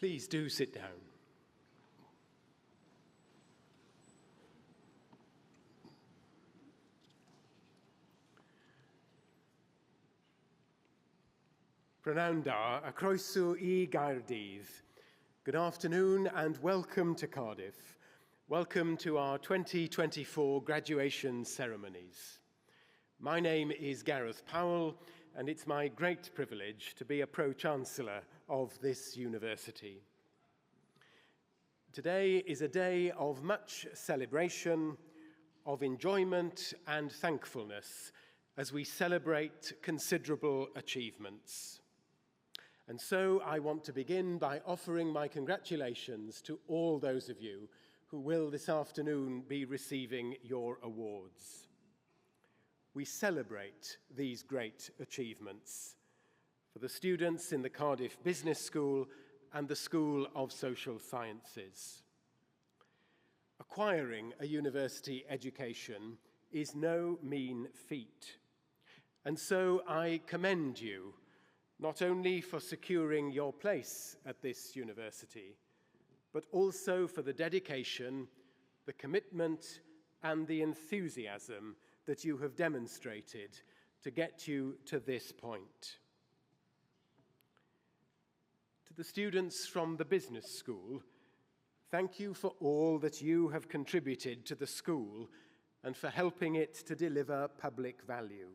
Please do sit down. Prynawn da, a croeso I Gaerdydd. Good afternoon and welcome to Cardiff. Welcome to our 2024 graduation ceremonies. My name is Gareth Powell, and it's my great privilege to be a Pro-Chancellor of this university. Today is a day of much celebration, of enjoyment and thankfulness as we celebrate considerable achievements. And so I want to begin by offering my congratulations to all those of you who will this afternoon be receiving your awards. We celebrate these great achievements for the students in the Cardiff Business School and the School of Social Sciences. Acquiring a university education is no mean feat, and so I commend you not only for securing your place at this university, but also for the dedication, the commitment, and the enthusiasm that you have demonstrated to get you to this point. To the students from the business school, thank you for all that you have contributed to the school and for helping it to deliver public value.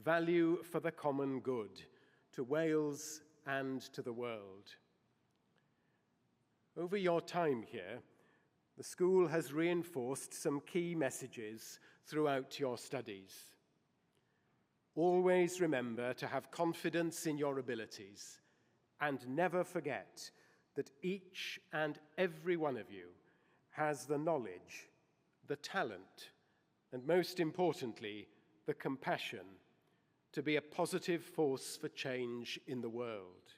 Value for the common good, to Wales and to the world. Over your time here, the school has reinforced some key messages throughout your studies. Always remember to have confidence in your abilities and never forget that each and every one of you has the knowledge, the talent, and most importantly, the compassion to be a positive force for change in the world.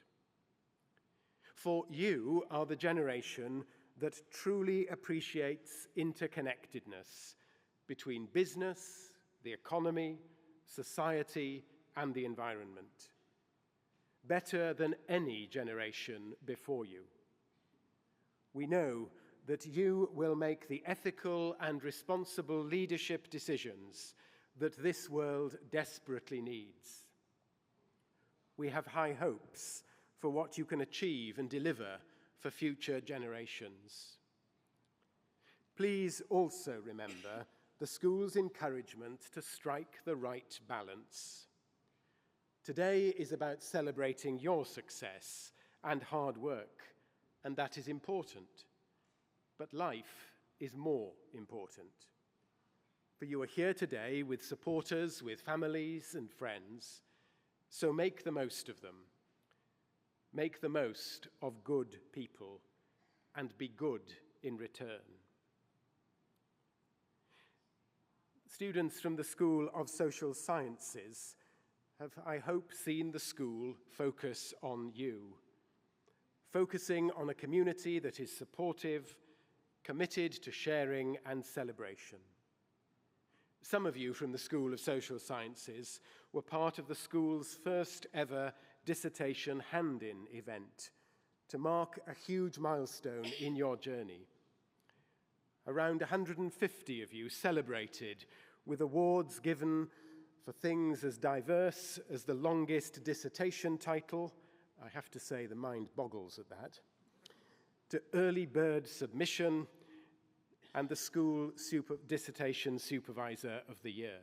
For you are the generation that truly appreciates interconnectedness between business, the economy, society, and the environment, better than any generation before you. We know that you will make the ethical and responsible leadership decisions that this world desperately needs. We have high hopes for what you can achieve and deliver for future generations. Please also remember the school's encouragement to strike the right balance. Today is about celebrating your success and hard work, and that is important. But life is more important. For you are here today with supporters, with families and friends, so make the most of them. Make the most of good people and be good in return. Students from the School of Social Sciences have, I hope, seen the school focus on you, focusing on a community that is supportive, committed to sharing and celebration. Some of you from the School of Social Sciences were part of the school's first ever dissertation hand-in event to mark a huge milestone in your journey. Around 150 of you celebrated with awards given for things as diverse as the longest dissertation title, I have to say the mind boggles at that, to early bird submission and the school dissertation supervisor of the year.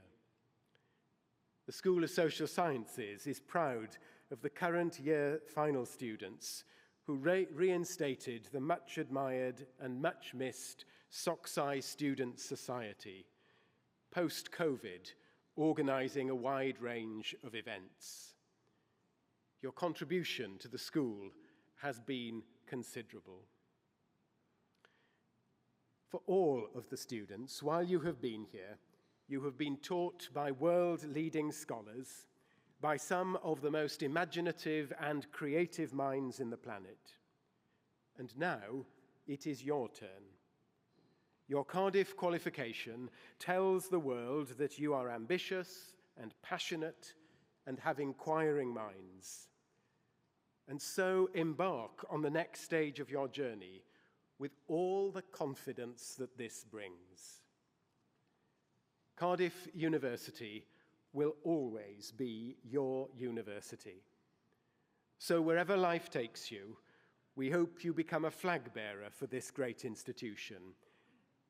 The School of Social Sciences is proud of the current year final students who reinstated the much admired and much missed Sockseye Student Society, post-COVID, organising a wide range of events. Your contribution to the school has been considerable. For all of the students, while you have been here, you have been taught by world-leading scholars, by some of the most imaginative and creative minds in the planet. And now it is your turn. Your Cardiff qualification tells the world that you are ambitious and passionate and have inquiring minds. And so embark on the next stage of your journey with all the confidence that this brings. Cardiff University will always be your university. So wherever life takes you, we hope you become a flag bearer for this great institution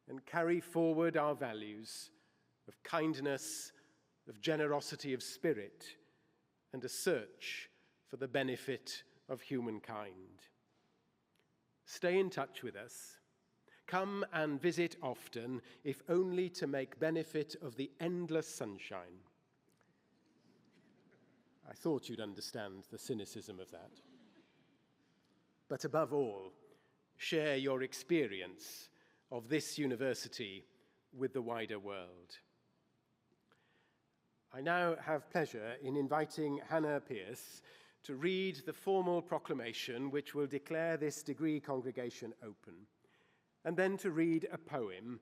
and carry forward our values of kindness, of generosity of spirit, and a search for the benefit of humankind. Stay in touch with us. Come and visit often, if only to make benefit of the endless sunshine. I thought you'd understand the cynicism of that. But above all, share your experience of this university with the wider world. I now have pleasure in inviting Hannah Pierce to read the formal proclamation which will declare this degree congregation open, and then to read a poem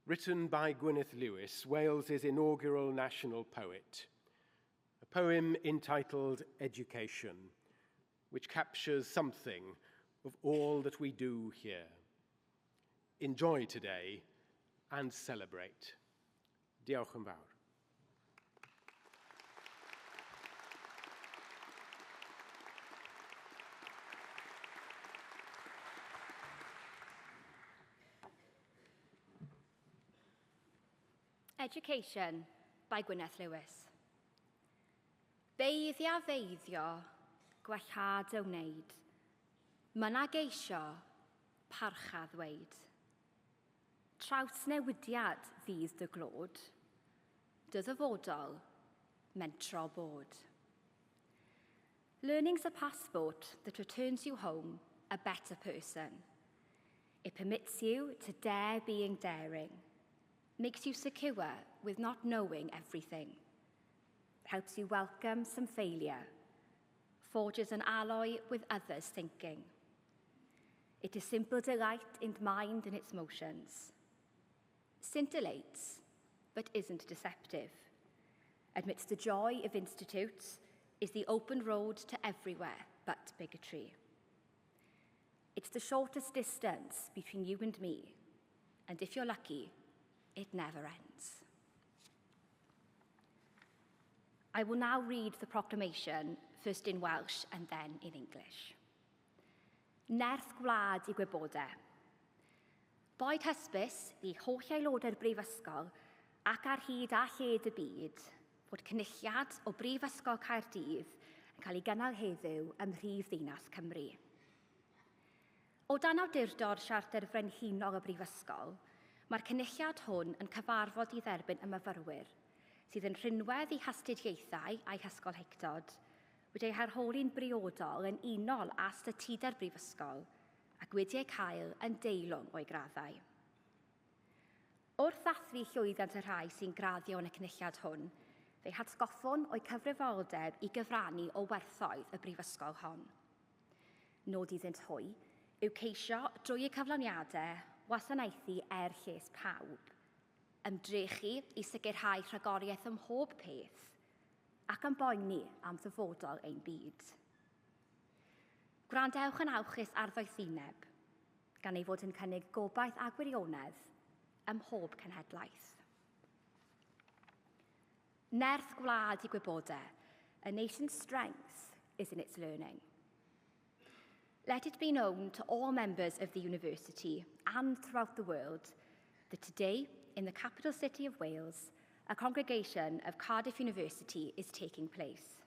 written by Gwyneth Lewis, Wales's inaugural national poet, a poem entitled Education, which captures something of all that we do here. Enjoy today and celebrate. Diolch yn fawr. Education by Gwyneth Lewis. Beiddia feiddio, gwellhad o wneud. Myna geisio, parcha ddweud. Trawsnewidiad fydd dy glod. Dy ddyfodol, mentro bod. Learning's a passport that returns you home a better person. It permits you to dare being daring, makes you secure with not knowing everything, helps you welcome some failure, forges an alloy with others' thinking. It is simple delight in mind and its motions. Scintillates, but isn't deceptive. Admits the joy of institutes is the open road to everywhere but bigotry. It's the shortest distance between you and me, and if you're lucky, it never ends. I will now read the proclamation, first in Welsh and then in English. Nerth gwlad I gwybodau. Boed hysbys i holl aelodau'r Brifysgol ac ar hyd a lled y byd fod cynulliad o Brifysgol Caerdydd yn cael ei gynnal heddiw ym mhrif ddinas Cymru. O dan awdurdod Siarter Frenhinol y Brifysgol, mae'r cynulliad hwn yn cyfarfod i dderbyn y myfyrwyr sydd yn rhinwedd i hastudiaethau a'i hysgol hectod, wedi'u harholi'n briodol yn unol â statudau'r Brifysgol ac wedi eu cael yn deilwng o'i graddau. Wrth ddathlu llwyddiant y rhai sy'n graddio yn y cynulliad hwn, fe'i hatgoffwn o'i cyfrifoldeb i gyfrannu o werthoedd y Brifysgol hon. Nod iddynt hwy yw ceisio drwy y cyflawniadau wasanaethu lles pawb, ymdrechu i sicrhau rhagoriaeth ym mhob peth ac yn boeni am ddyfodol ein byd. Gwrandewch yn awchus ar ddoethineb, gan ei fod yn cynnig gobaith a gwirionedd ym mhob cenhedlaeth. Nerth gwlad I gwybodau, a nation's strength is in its learning. Let it be known to all members of the university and throughout the world that today, in the capital city of Wales, a congregation of Cardiff University is taking place.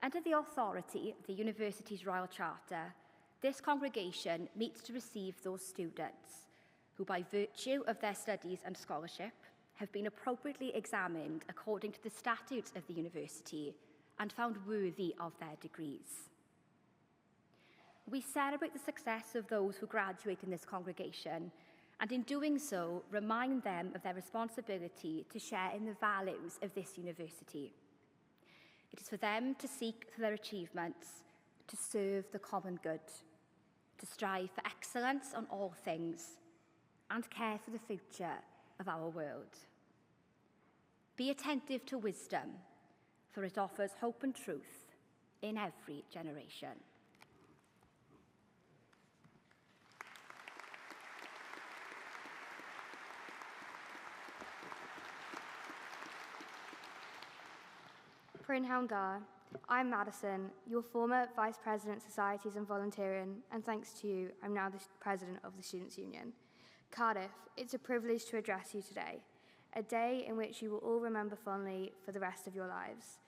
Under the authority of the university's Royal Charter, this congregation meets to receive those students who, by virtue of their studies and scholarship, have been appropriately examined according to the statutes of the university and found worthy of their degrees. We celebrate the success of those who graduate in this congregation, and in doing so, remind them of their responsibility to share in the values of this university. It is for them to seek for their achievements, to serve the common good, to strive for excellence on all things, and care for the future of our world. Be attentive to wisdom, for it offers hope and truth in every generation. Prynhawn da, I'm Madison, your former Vice President Societies and Volunteering, and thanks to you, I'm now the President of the Students' Union. Cardiff, it's a privilege to address you today, a day in which you will all remember fondly for the rest of your lives.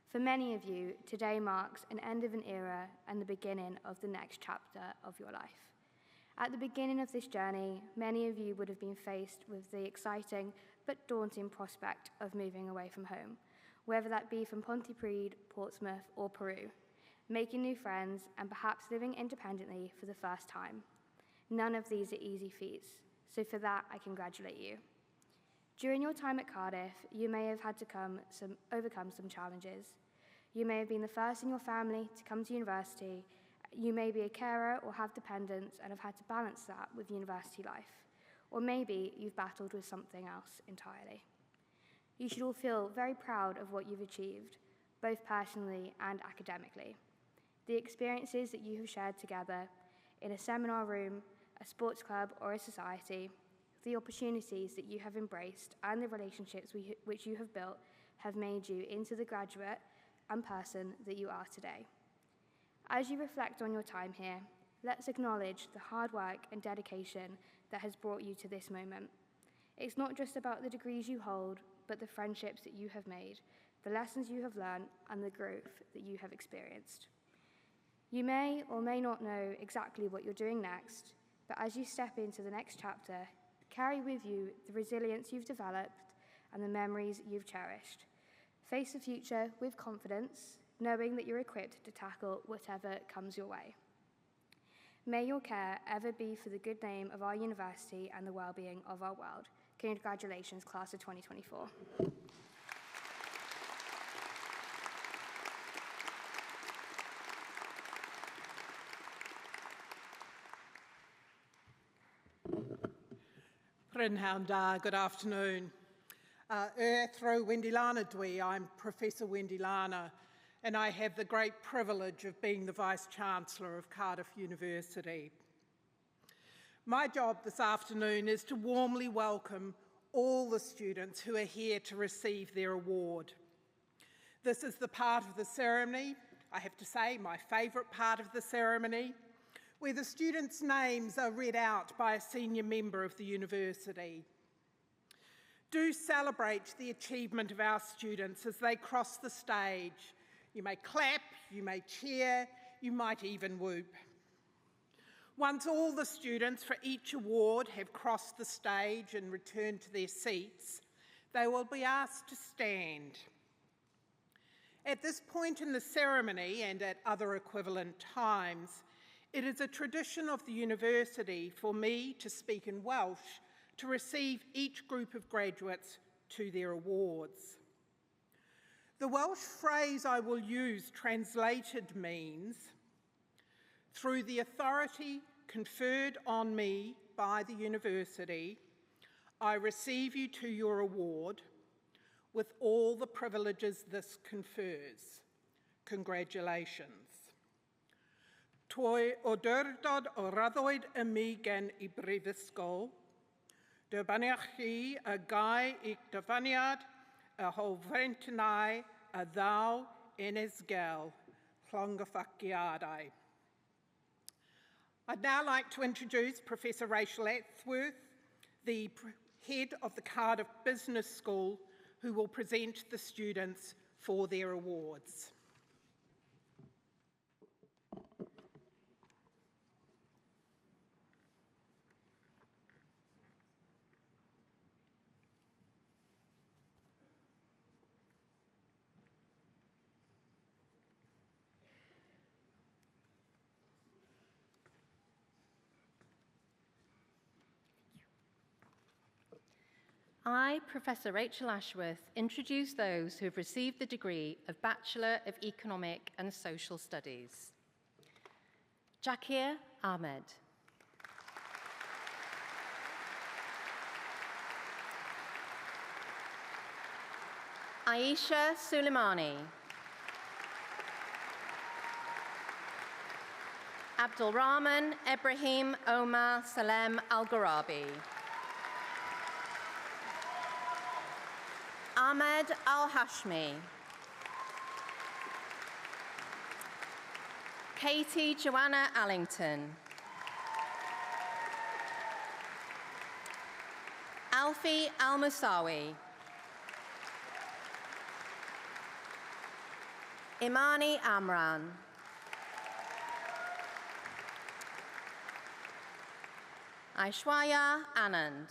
For many of you, today marks an end of an era and the beginning of the next chapter of your life. At the beginning of this journey, many of you would have been faced with the exciting but daunting prospect of moving away from home, whether that be from Pontypridd, Portsmouth, or Peru, making new friends and perhaps living independently for the first time. None of these are easy feats, so for that I congratulate you. During your time at Cardiff, you may have had to overcome some challenges. You may have been the first in your family to come to university. You may be a carer or have dependents and have had to balance that with university life. Or maybe you've battled with something else entirely. You should all feel very proud of what you've achieved, both personally and academically. The experiences that you have shared together in a seminar room, a sports club, or a society, the opportunities that you have embraced, and the relationships which you have built have made you into the graduate and person that you are today. As you reflect on your time here, let's acknowledge the hard work and dedication that has brought you to this moment. It's not just about the degrees you hold, but the friendships that you have made, the lessons you have learned, and the growth that you have experienced. You may or may not know exactly what you're doing next, but as you step into the next chapter, carry with you the resilience you've developed and the memories you've cherished. Face the future with confidence, knowing that you're equipped to tackle whatever comes your way. May your care ever be for the good name of our university and the well-being of our world. Congratulations, class of 2024. Prynhawn da, good afternoon. Thro Wendy Lana dwi, I'm Professor Wendy Lana, and I have the great privilege of being the Vice-Chancellor of Cardiff University. My job this afternoon is to warmly welcome all the students who are here to receive their award. This is the part of the ceremony, I have to say, my favourite part of the ceremony, where the students' names are read out by a senior member of the university. Do celebrate the achievement of our students as they cross the stage. You may clap, you may cheer, you might even whoop. Once all the students for each award have crossed the stage and returned to their seats, they will be asked to stand. At this point in the ceremony and at other equivalent times, it is a tradition of the university for me to speak in Welsh to receive each group of graduates to their awards. The Welsh phrase I will use translated means, through the authority conferred on me by the university, I receive you to your award with all the privileges this confers. Congratulations. Toi awdurdod o raddwyd y mi gen I brifysgol, dyrbaniach chi y gai i'ch dyfaniad y hofrentinau a ddaw enesgel llongyffaciadau. I'd now like to introduce Professor Rachel Atsworth, the head of the Cardiff Business School, who will present the students for their awards. I, Professor Rachel Ashworth, introduce those who have received the degree of Bachelor of Economic and Social Studies. Jakir Ahmed. Aisha Suleimani. Abdulrahman Ibrahim Omar Salem Al-Gharabi. Ahmed Al-Hashmi. Katie Joanna Allington. Alfie Al-Musawi. Imani Amran. Aishwarya Anand.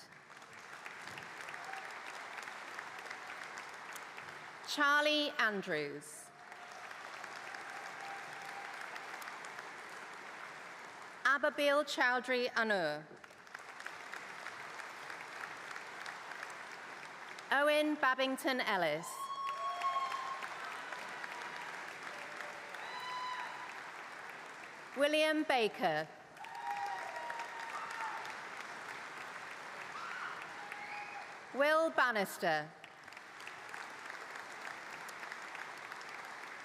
Charlie Andrews. Ababil Chowdhury Anur. Owen Babington Ellis. William Baker. Will Bannister.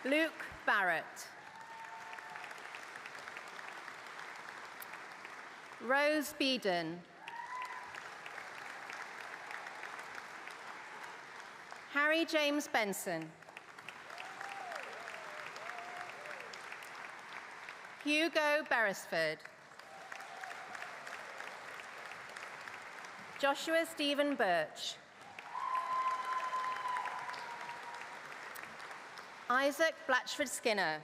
Luke Barrett. Rose Beedon. Harry James Benson. Hugo Beresford. Joshua Stephen Birch. Isaac Blatchford Skinner.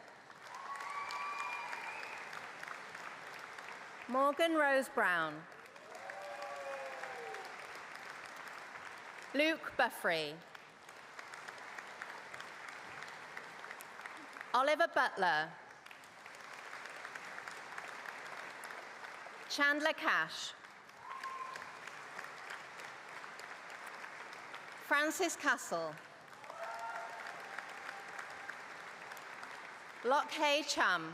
Morgan Rose Brown. Luke Buffrey. Oliver Butler. Chandler Cash. Francis Castle. Lockhay Cham.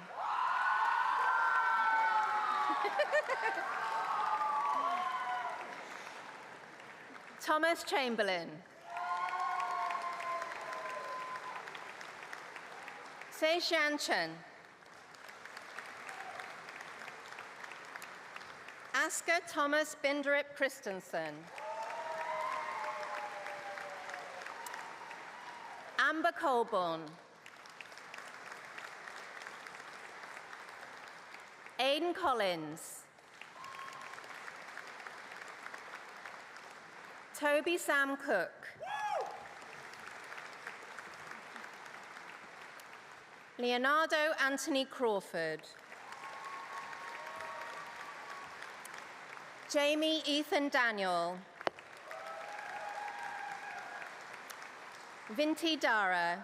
Thomas Chamberlain. Sejian Chen. Asker Thomas Binderup Christensen. Amber Colborne. Aidan Collins. Toby Sam Cook. Leonardo Anthony Crawford. Jamie Ethan Daniel. Vinti Dara.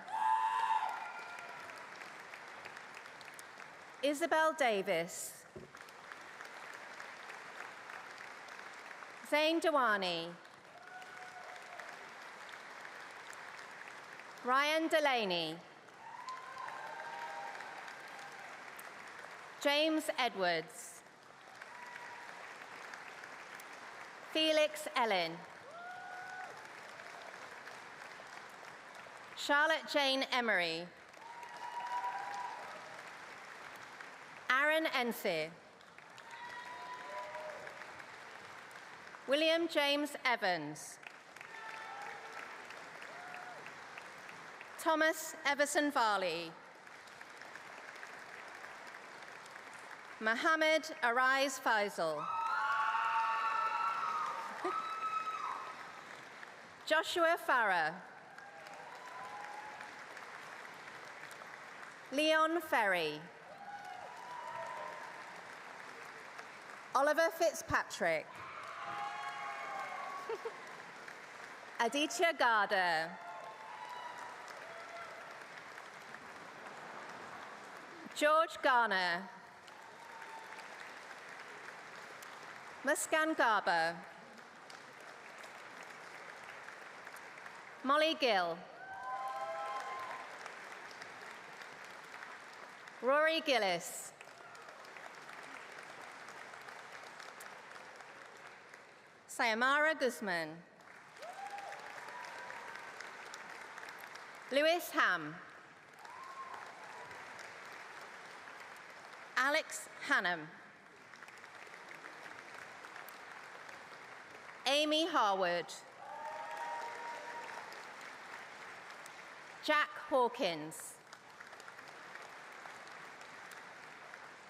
Isabel Davis. Zain Dewani. Ryan Delaney. James Edwards. Felix Ellen. Charlotte Jane Emery. Aaron Ense. William James Evans. Thomas Everson Varley. Mohammed Arise Faisal. Joshua Farah. Leon Ferry. Oliver Fitzpatrick. Aditya Garda. George Garner. Muskan Garba. Molly Gill. Rory Gillis. Sayamara Guzman. Lewis Ham. Alex Hannam. Amy Harwood. Jack Hawkins.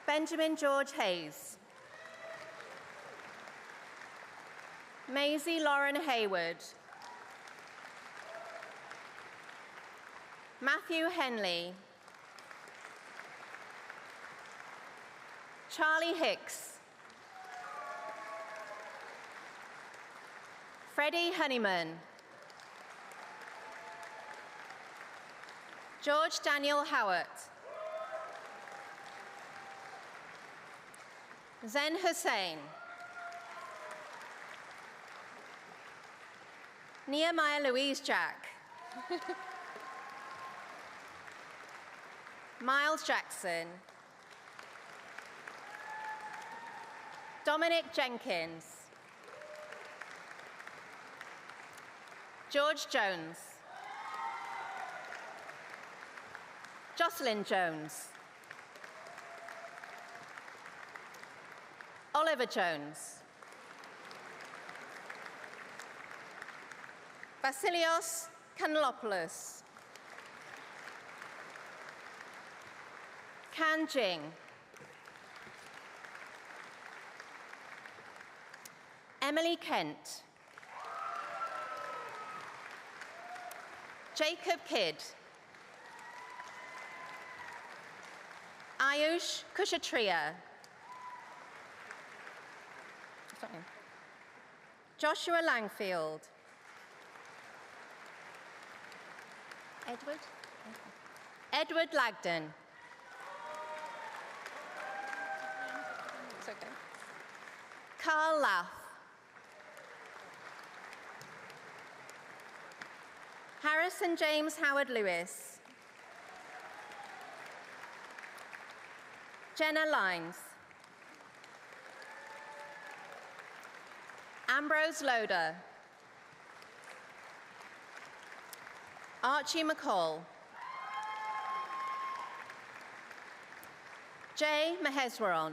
Benjamin George Hayes. Maisie Lauren Hayward. Matthew Henley. Charlie Hicks. Freddie Honeyman. George Daniel Howard. Zen Hussain. Nehemiah Louise Jack. Miles Jackson. Dominic Jenkins. George Jones. Jocelyn Jones. Oliver Jones. Vasilios Kanelopoulos. Kan Jing. Emily Kent. Jacob Kidd. Ayush Kushatria. Joshua Langfield. Edward Lagden. It's okay. Carl Laff. Harrison James Howard Lewis. Jenna Lines. Ambrose Loader. Archie McCall. Jay Maheswaran.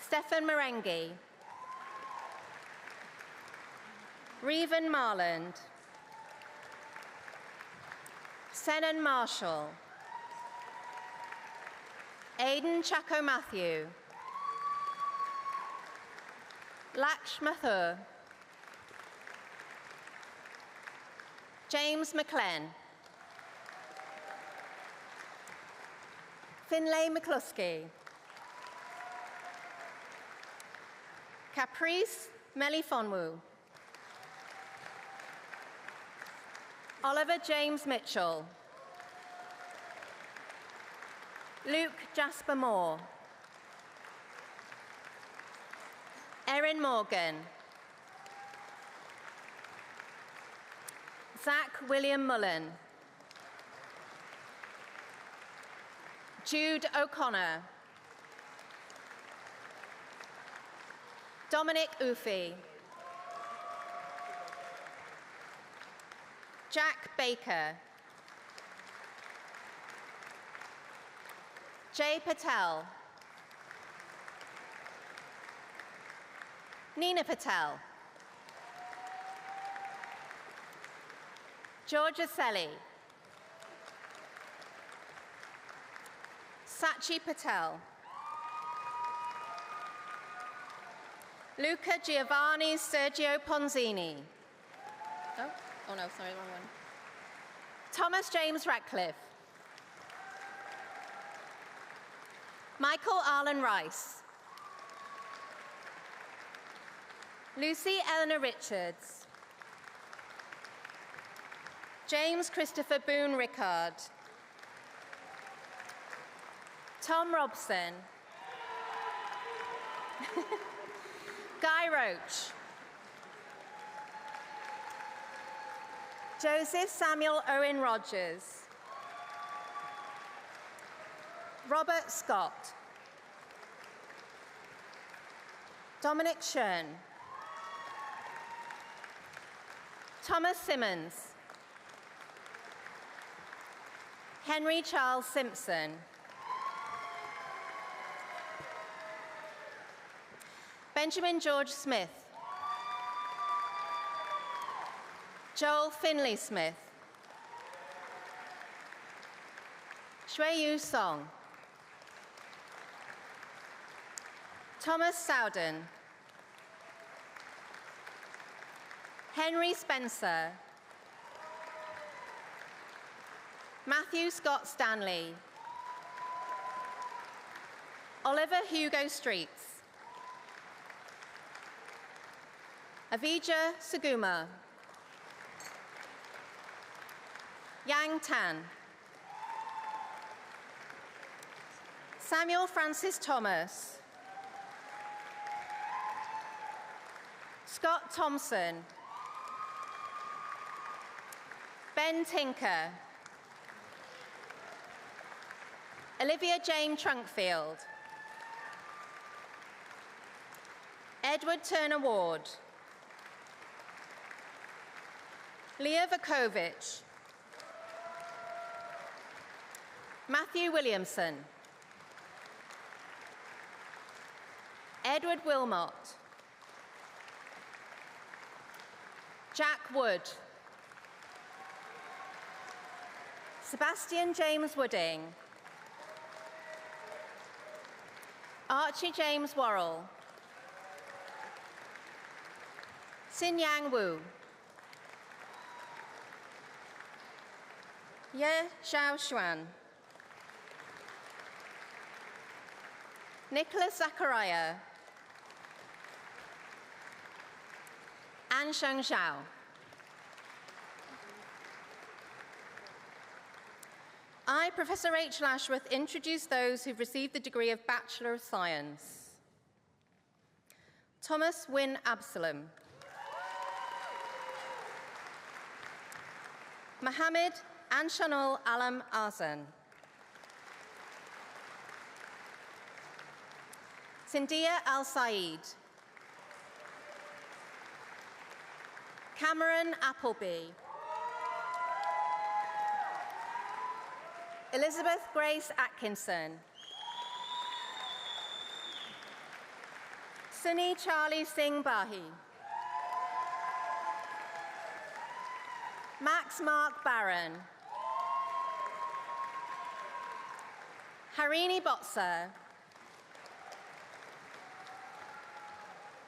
Stefan Marengi. Revan Marland. Senan Marshall. Aidan Chaco Matthew. Laksh Mathur. James McLean. Finlay McCluskey. Caprice Melifonwu. Oliver James Mitchell. Luke Jasper Moore. Erin Morgan. Zach William Mullen. Jude O'Connor. Dominic Ufi. Jack Baker. Jay Patel. Nina Patel. Georgia Selly. Sachi Patel. Luca Giovanni Sergio Ponzini. Oh no, sorry, wrong one. Thomas James Ratcliffe. Michael Arlen Rice. Lucy Eleanor Richards. James Christopher Boone Rickard. Tom Robson. Guy Roach. Joseph Samuel Owen Rogers. Robert Scott. Dominic Schern. Thomas Simmons. Henry Charles Simpson. Benjamin George Smith. Joel Finley Smith. Shui-Yu Song. Thomas Sowden. Henry Spencer. Matthew Scott Stanley. Oliver Hugo Streets. Avija Suguma. Yang Tan. Samuel Francis Thomas. Scott Thompson. Ben Tinker. Olivia Jane Trunkfield. Edward Turner Ward. Leah Vukovic. Matthew Williamson. Edward Wilmot. Jack Wood. Sebastian James Wooding. Archie James Worrell. Xin Yang Wu. Ye Xiao Xuan. Nicholas Zachariah. An Sheng Zhao. I, Professor Rachel Ashworth, introduce those who've received the degree of Bachelor of Science. Thomas Wynne Absalom. Mohammed Anshanul Alam Azan. Sindia Al Said. Cameron Appleby. Elizabeth Grace Atkinson. Sunny Charlie Singh Bahi. Max Mark Barron. Harini Botsa.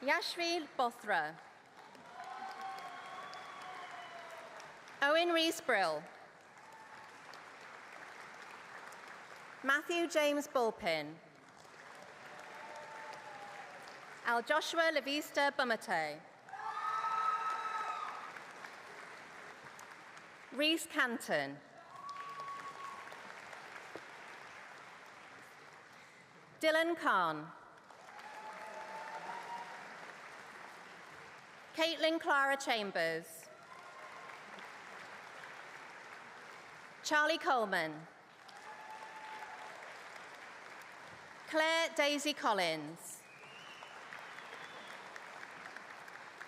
Yashvi Bothra. Owen Rees-Brill. Matthew James Bulpin. Al Joshua Levista Bumate. Rhys Canton. Dylan Khan. Caitlin Clara Chambers. Charlie Coleman. Claire Daisy Collins.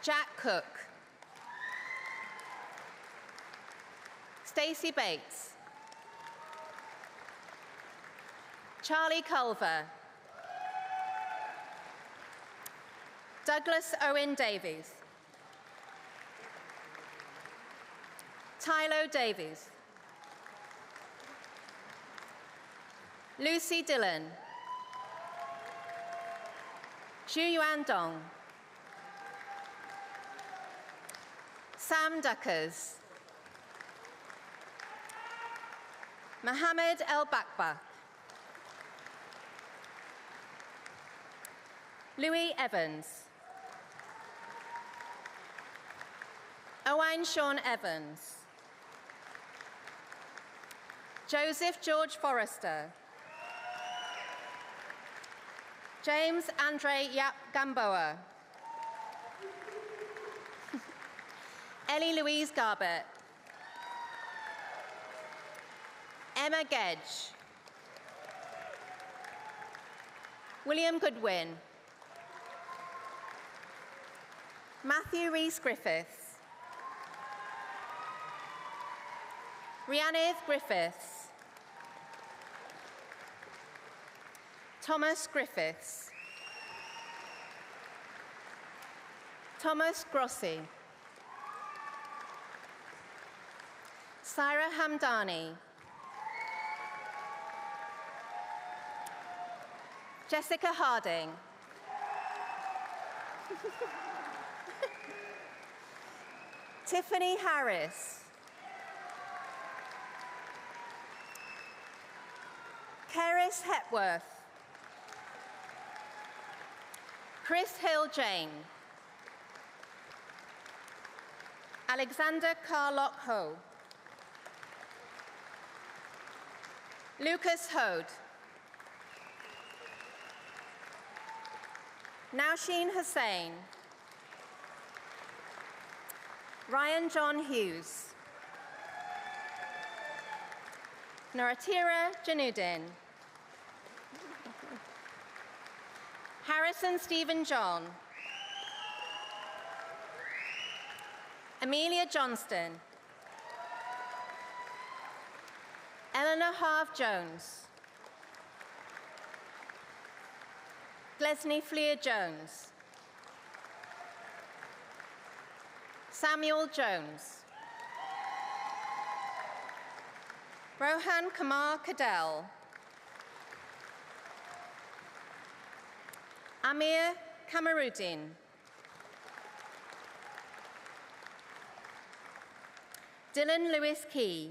Jack Cook. Stacey Bates. Charlie Culver. Douglas Owen Davies. Tylo Davies. Lucy Dillon. Xu Yuan Dong. Sam Duckers. Mohammed El Bakbak. Louis Evans. Owain Sean Evans. Joseph George Forrester. James Andre Yap Gamboa. Ellie Louise Garbett. Emma Gedge. William Goodwin. Matthew Rees Griffiths. Rhiannydd Griffiths. Thomas Griffiths. Thomas Grossi. Syra Hamdani. Jessica Harding. Tiffany Harris. Keris Hepworth. Chris Hill Jane. Alexander Carlock Ho. Lucas Hode. Nausheen Hussain. Ryan John Hughes. Naratira Janudin. Harrison Stephen John. Amelia Johnston. Eleanor Harve Jones. Glesney Fleer Jones. Samuel Jones. Rohan Kamar Cadell. Amir Kamaruddin. Dylan Lewis Key.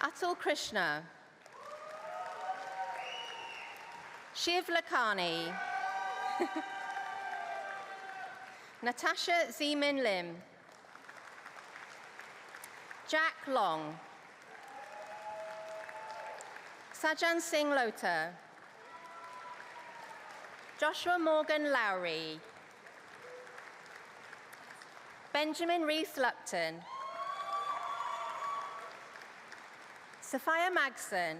Atul Krishna. Shiv Lakhani. Natasha Zeeman Lim. Jack Long. Sajan Singh Lota. Joshua Morgan Lowry. Benjamin Rees Lupton. Sophia Magson.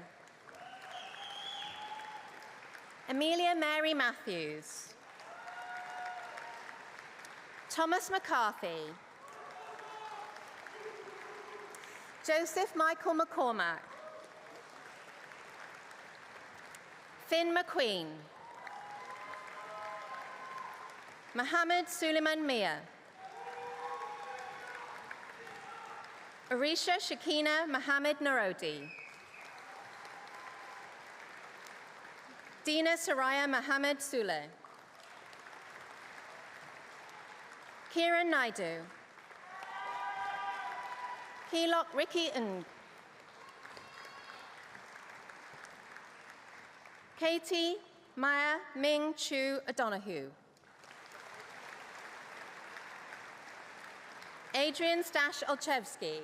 Amelia Mary Matthews. Thomas McCarthy. Joseph Michael McCormack. Finn McQueen. Mohammed Suleiman Mia. Arisha Shakina Mohammed Narodi. Dina Saraya Mohammed Sule. Kieran Naidu. Keelok Ricky Ng. Katie Maya Ming Chu O'Donoghue. Adrian Stash Olchevsky.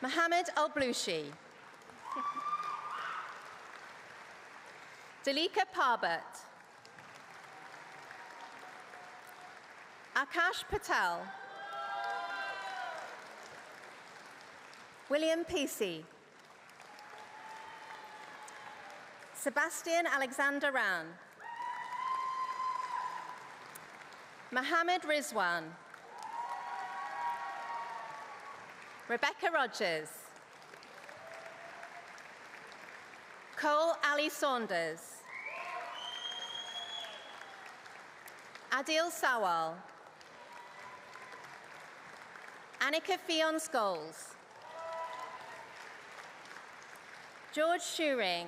Mohammed Al-Blushi. Dalika Parbat. Akash Patel. William Peacey. Sebastian Alexander Ran. Mohammed Rizwan. Rebecca Rogers. Cole Ali Saunders. Adil Sawal. Annika Fion Scholes. George Shuring.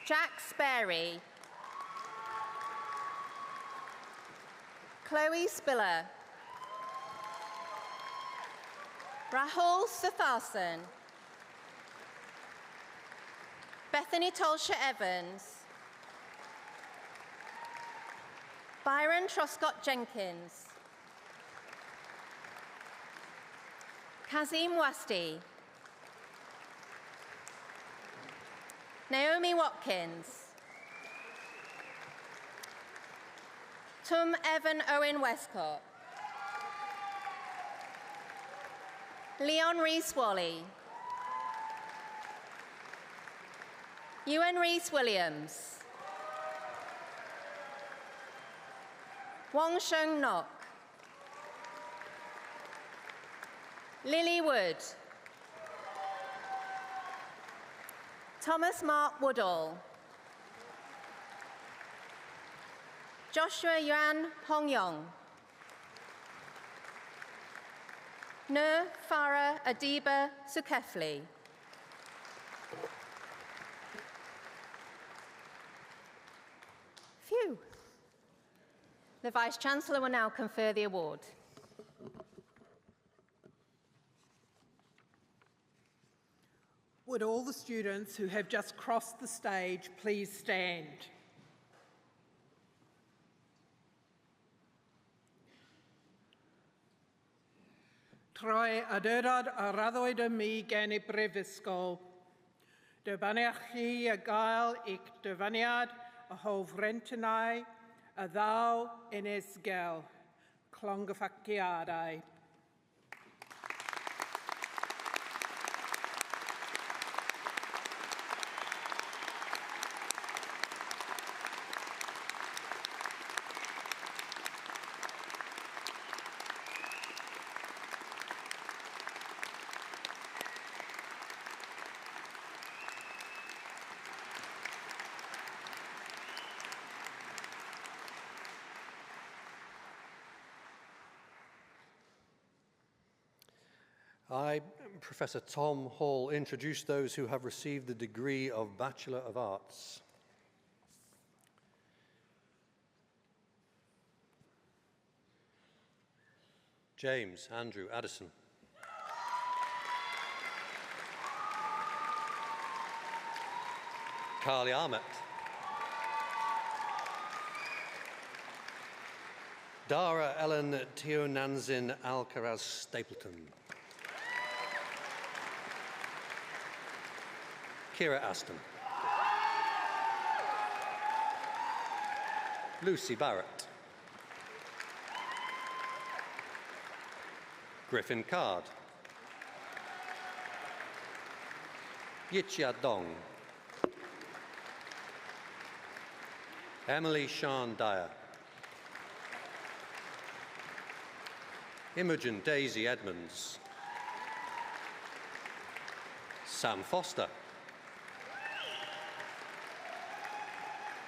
Jack Sperry. Chloe Spiller. Rahul Sutharsan. Bethany Tolsha Evans. Byron Troscott Jenkins. Kazim Wasti. Naomi Watkins. Tum Evan Owen Westcott. Leon Rees-Wally. Ewan Rees-Williams. Wong Sheng Nok. Lily Wood. Thomas Mark Woodall. Joshua Yuan Hongyong. Nur Farah Adiba Sukefli. Phew. The Vice-Chancellor will now confer the award. Would all the students who have just crossed the stage please stand? Troi adyrad a raddwyd y mi gen I brifysgol. Dyfaniach chi a gael i'ch dyfaniad a hofrentenau a ddaw yn esgel. Clongaffaciadau. I, Professor Tom Hall, introduce those who have received the degree of Bachelor of Arts. James Andrew Addison. Carly Ahmet. Dara Ellen Teonanzin Alcaraz Stapleton. Kira Aston. Lucy Barrett. Griffin Card. Yichia Dong. Emily Sean Dyer. Imogen Daisy Edmonds. Sam Foster.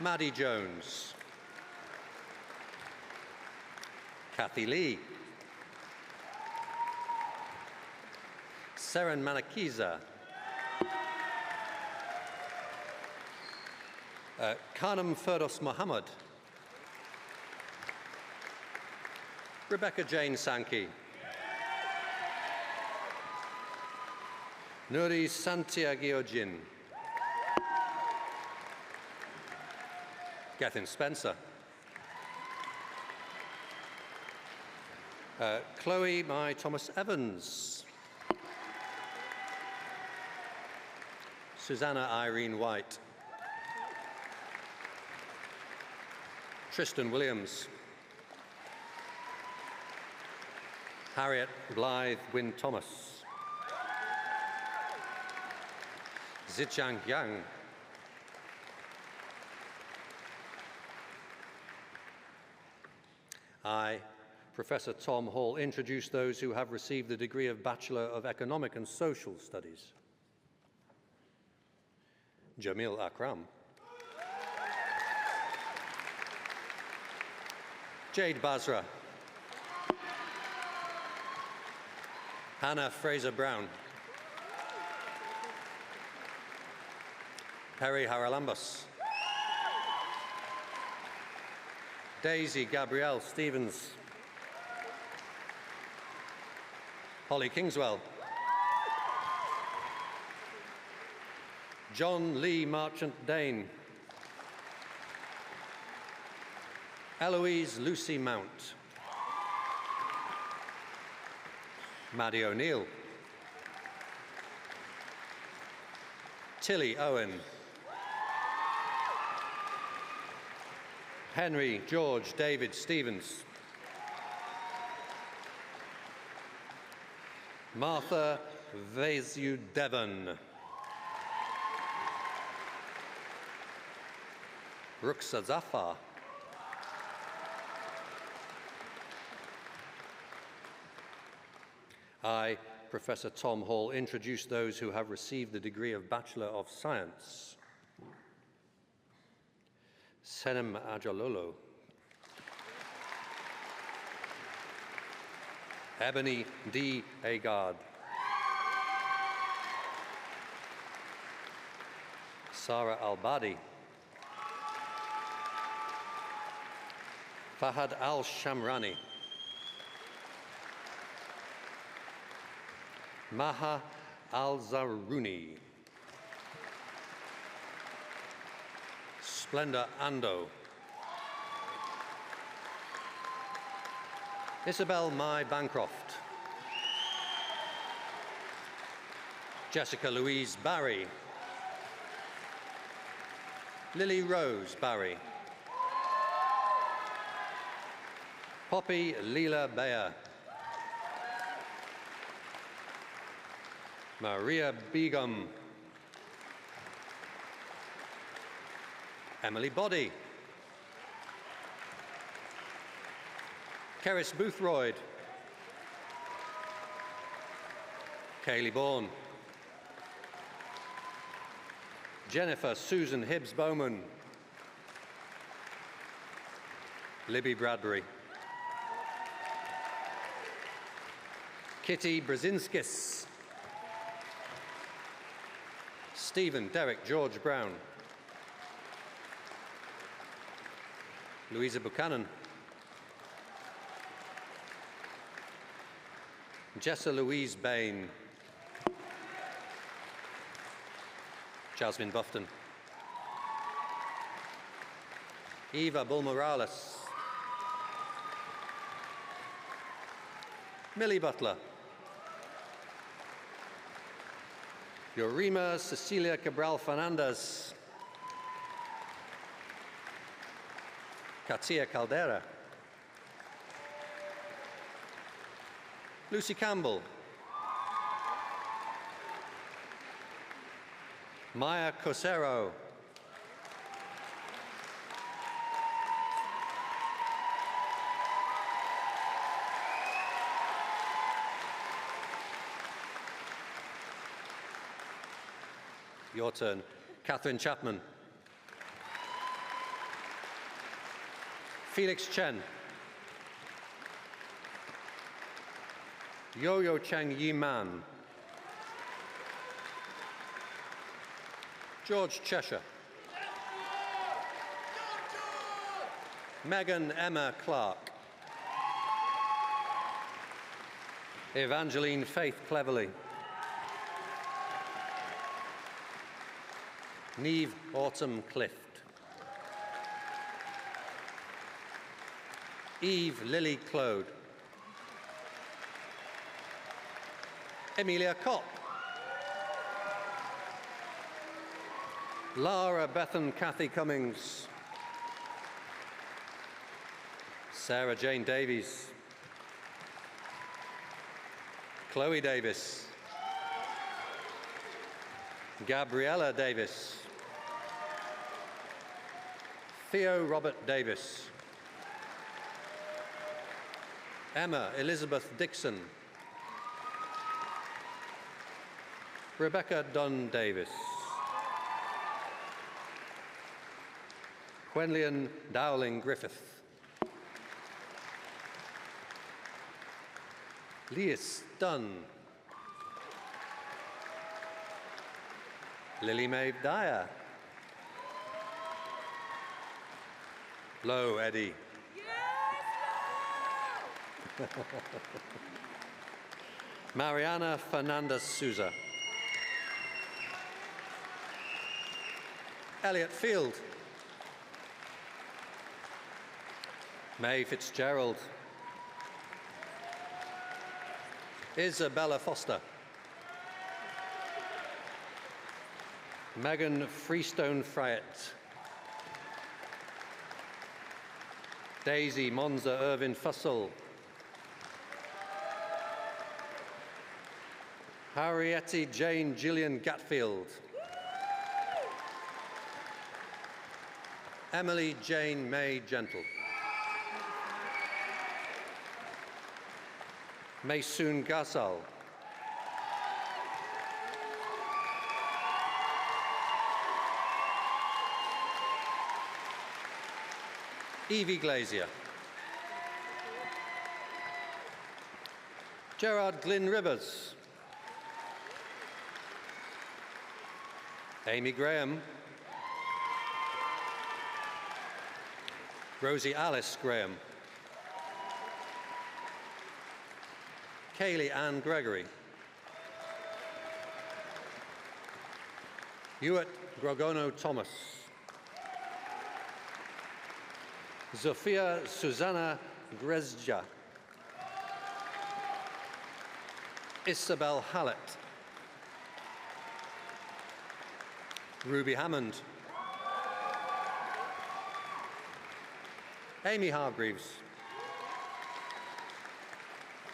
Maddie Jones. Kathy Lee. Seren Manakiza. Khanum Ferdos Mohammed. Rebecca Jane Sankey. Nuri Santiago-Jin. Gethin Spencer. Chloe Mai Thomas Evans. Susanna Irene White. Tristan Williams. Harriet Blythe Wynne Thomas. Zichang Yang. I, Professor Tom Hall, introduce those who have received the degree of Bachelor of Economic and Social Studies. Jamil Akram. Jade Basra. Hannah Fraser-Brown. Perry Haralambos. Daisy Gabrielle Stevens. Holly Kingswell. John Lee Marchant Dane. Eloise Lucy Mount. Maddie O'Neill. Tilly Owen. Henry George David Stevens. Martha Vesu Devon. Ruksa Zafar. I, Professor Tom Hall, introduce those who have received the degree of Bachelor of Science. Senem Ajalolo. Ebony D. Agard. Sarah Al-Badi. Fahad Al-Shamrani. Maha Al-Zaruni. Splenda Ando. Isabel Mai Bancroft. Jessica Louise Barry. Lily Rose Barry. Poppy Leela Bayer. Maria Begum. Emily Boddy. Keris Boothroyd. Kaylee Bourne. Jennifer Susan Hibbs Bowman. Libby Bradbury. Kitty Brzezinskis. Stephen Derek George Brown. Louisa Buchanan. Jessa Louise Bain. Jasmine Bufton. Eva Bull-Morales. Millie Butler. Yorima Cecilia Cabral Fernandez. Katia Caldera. Lucy Campbell. Maya Cosero. Your turn. Catherine Chapman. Felix Chen. Yo-Yo Cheng Yi Man. George Cheshire. Megan Emma Clark. Evangeline Faith Cleverly. Neve Autumn Clift. Eve Lily Claude. Emilia Kopp. Lara Bethan Cathy Cummings. Sarah Jane Davies. Chloe Davis. Gabriella Davis. Theo Robert Davis. Emma Elizabeth Dixon. Rebecca Dunn Davis. Gwenllian Dowling Griffith. Lias Dunn. Lily Mae Dyer. Low Eddie. Yes, Mariana Fernandez Souza. Elliot Field. May Fitzgerald. Isabella Foster. Megan Freestone Friett. Daisy Monza Irvin Fussell. Harriette Jane Gillian Gatfield. Emily Jane May Gentle. Maysoon Gasal. Evie Glazier. Gerard Glyn Rivers. Amy Graham. Rosie Alice Graham. Kaylee Ann Gregory. Hewitt Grogono Thomas. Zofia Susanna Grezja. Isabel Hallett. Ruby Hammond. Amy Hargreaves.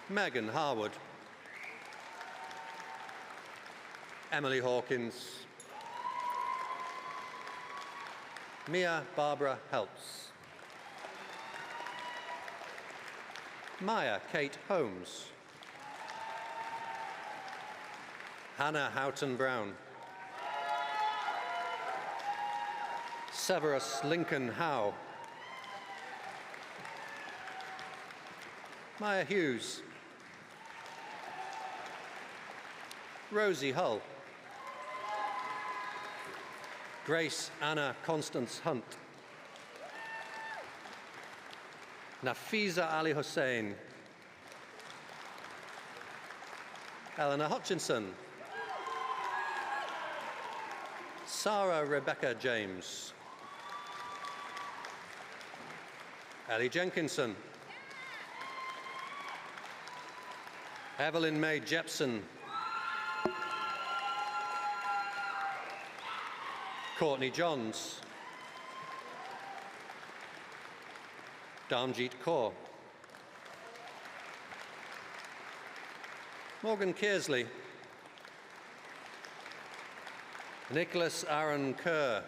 Megan Harwood. Emily Hawkins. Mia Barbara Helps. Maya Kate Holmes. Hannah Houghton Brown. Severus Lincoln Howe. Maya Hughes. Rosie Hull. Grace Anna Constance Hunt. Nafiza Ali Hussein. Eleanor Hutchinson. Sarah Rebecca James. Ellie Jenkinson. Evelyn May Jepson. Courtney Johns. Darmjeet Kaur. Morgan Kearsley. Nicholas Aaron Kerr.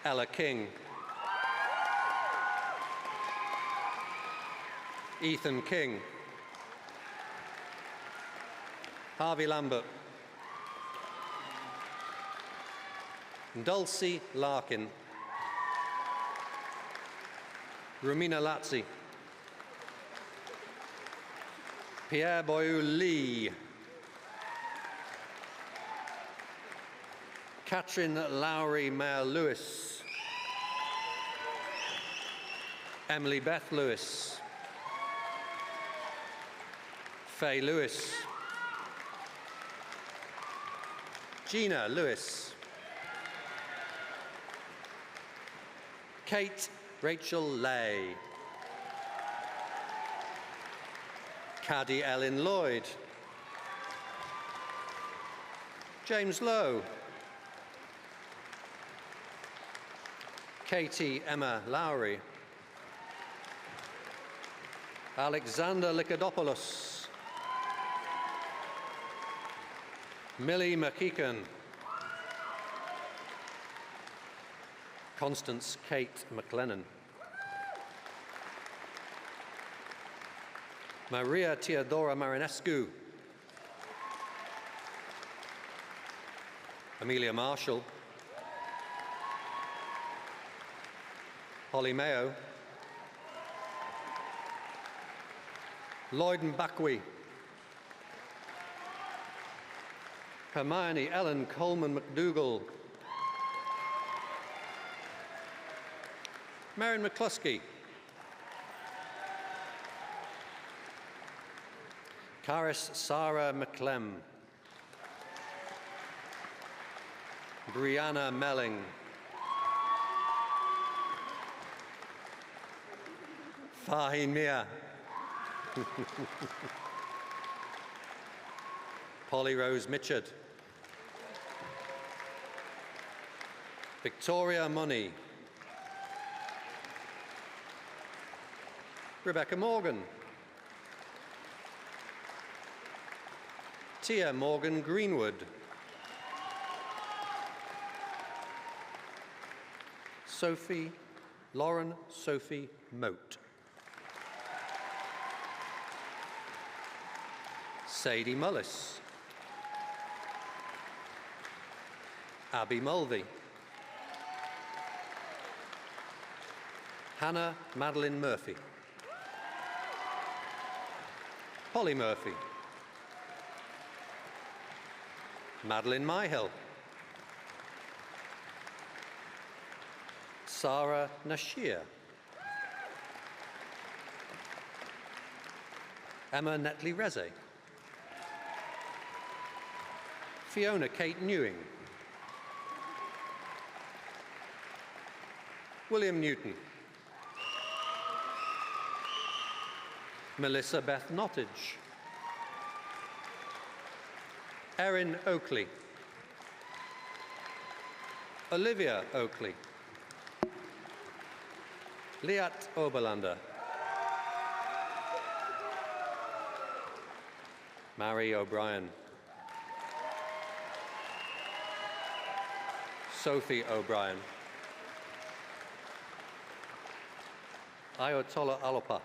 Ella King. Ethan King. Harvey Lambert. Dulcie Larkin. Romina Lazzi. Pierre Boyu Lee. Catherine Lowry Mayer Lewis. Emily Beth Lewis. Faye Lewis. Gina Lewis. Kate Rachel Lay. Caddy Ellen Lloyd. James Lowe. Katie Emma Lowry. Alexander Lykodopoulos. Millie McEachen. Constance Kate McLennan. Maria Teodora Marinescu. Amelia Marshall. Holly Mayo. Lloyd Mbakwe. Hermione Ellen Coleman McDougall. Marion McCluskey. Caris Sarah McClem. Brianna Melling. Faheen Mia. Polly Rose Mitchard. Victoria Money. Rebecca Morgan. Tia Morgan Greenwood. Lauren Sophie Moat. Sadie Mullis. Abby Mulvey. Hannah Madeline Murphy. Polly Murphy. Madeline Myhill. Sarah Nashir. Emma Netley Reze. Fiona Kate Newing. William Newton. Melissa Beth Nottage. Erin Oakley. Olivia Oakley. Liat Oberlander. Mary O'Brien. Sophie O'Brien. Ayotola Alopa.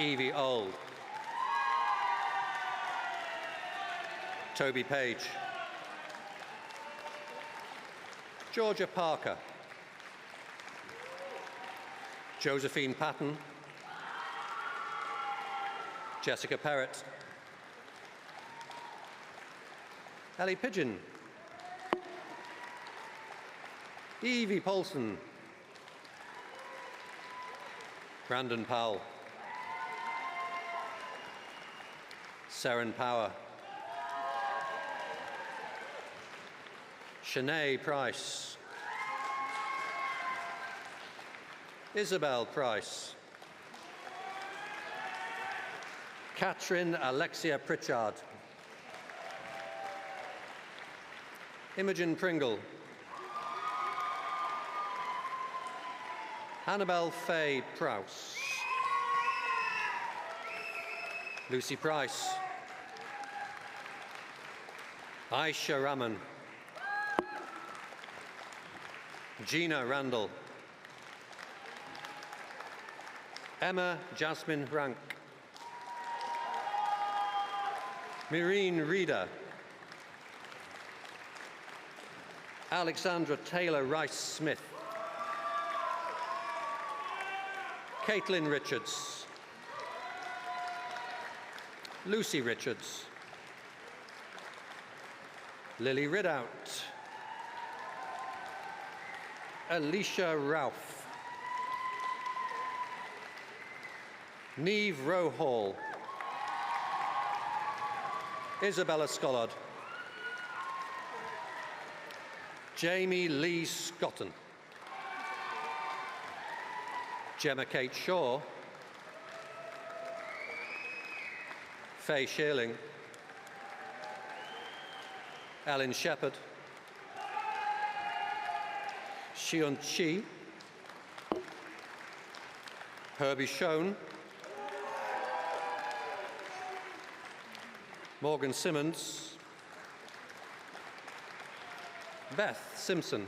Evie Old. Toby Page. Georgia Parker. Josephine Patton. Jessica Perrott. Ellie Pigeon. Evie Paulson. Brandon Powell. Seren Power. Shanae Price. Isabel Price. Catherine Alexia Pritchard. Imogen Pringle. Annabelle Faye Prowse. Lucy Price. Aisha Raman. Gina Randall. Emma Jasmine Rank. Mireen Reeder. Alexandra Taylor Rice-Smith. Caitlin Richards. Lucy Richards. Lily Ridout. Alicia Ralph. Neve Rohall. Isabella Scollard. Jamie Lee Scotton. Gemma Kate Shaw. Faye Shearling. Ellen Shepherd. Xion Chi. Herbie Schoen. Morgan Simmons. Beth Simpson.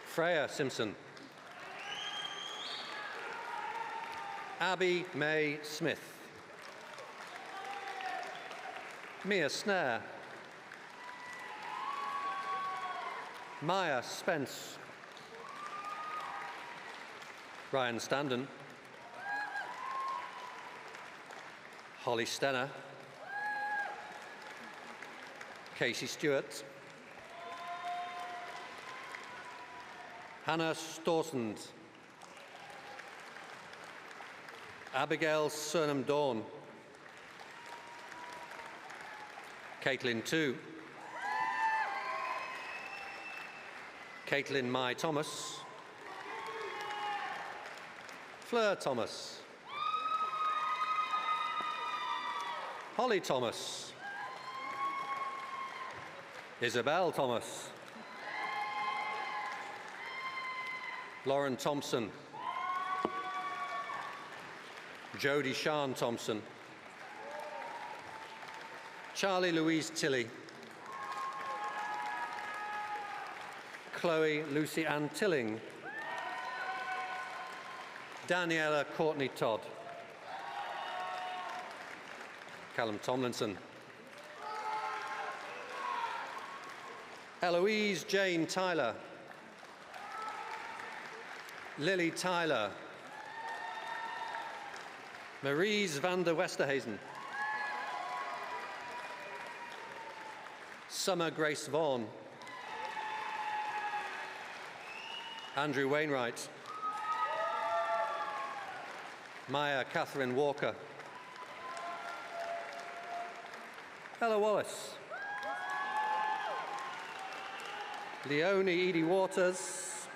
Freya Simpson. Abby May Smith. Mia Snare. Maya Spence. Ryan Standen. Holly Stenner. Casey Stewart. Hannah Storsand. Abigail Surnham Dawn. Caitlin Tu. Caitlin Mai Thomas. Fleur Thomas. Holly Thomas. Isabel Thomas. Lauren Thompson. Jodie Shan Thompson. Charlie Louise Tilley. Chloe Lucy Ann Tilling. Daniela Courtney Todd. Callum Tomlinson. Eloise Jane Tyler. Lily Tyler. Marise van der Westerhazen. Summer Grace Vaughan. Andrew Wainwright. Maya Catherine Walker. Ella Wallace. Leonie Edie Waters.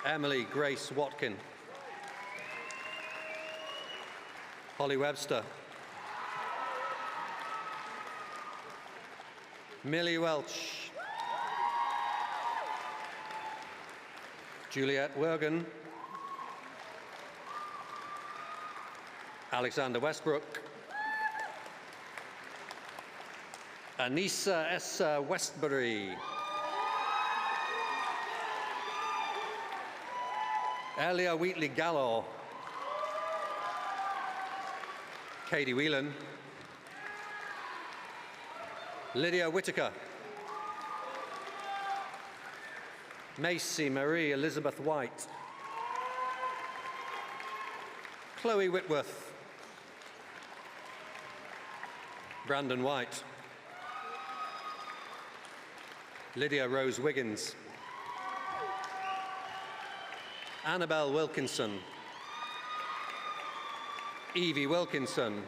Emily Grace Watkin. Holly Webster. Millie Welch. Juliette Wergen. Alexander Westbrook. Anissa S. Westbury. Elia Wheatley Gallo. Katie Whelan. Lydia Whitaker. Macy Marie Elizabeth White. Chloe Whitworth. Brandon White. Lydia Rose Wiggins. Annabelle Wilkinson. Evie Wilkinson.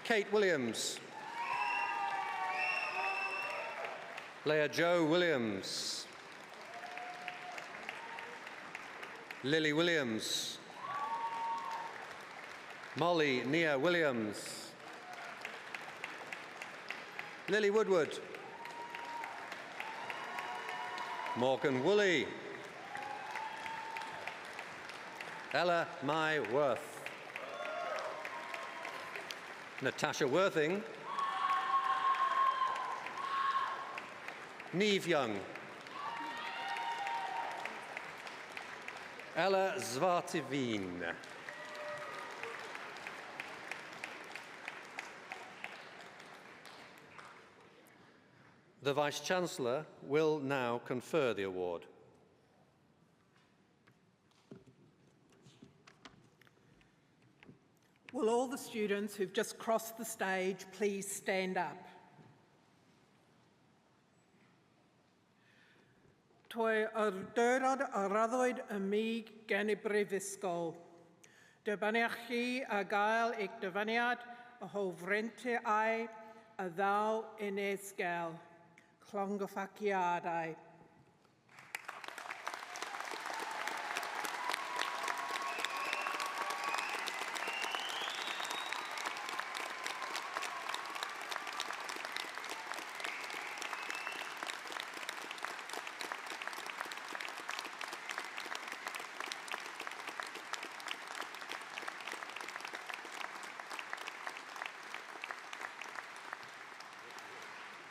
Kate Williams. Leah Jo Williams. Lily Williams. Molly Nia Williams. Lily Woodward. Morgan Woolley. Ella Mai Worth. Natasha Worthing. Neve Young. Ella Zvartivin. The Vice-Chancellor will now confer the award. Will all the students who've just crossed the stage please stand up? Toi ardurad a raddwyd y mi gen I brifysgol. Dybaniach chi a gael eich dyfaniad a hofrentiau a ddaw unesgel. Clongoffaciadau.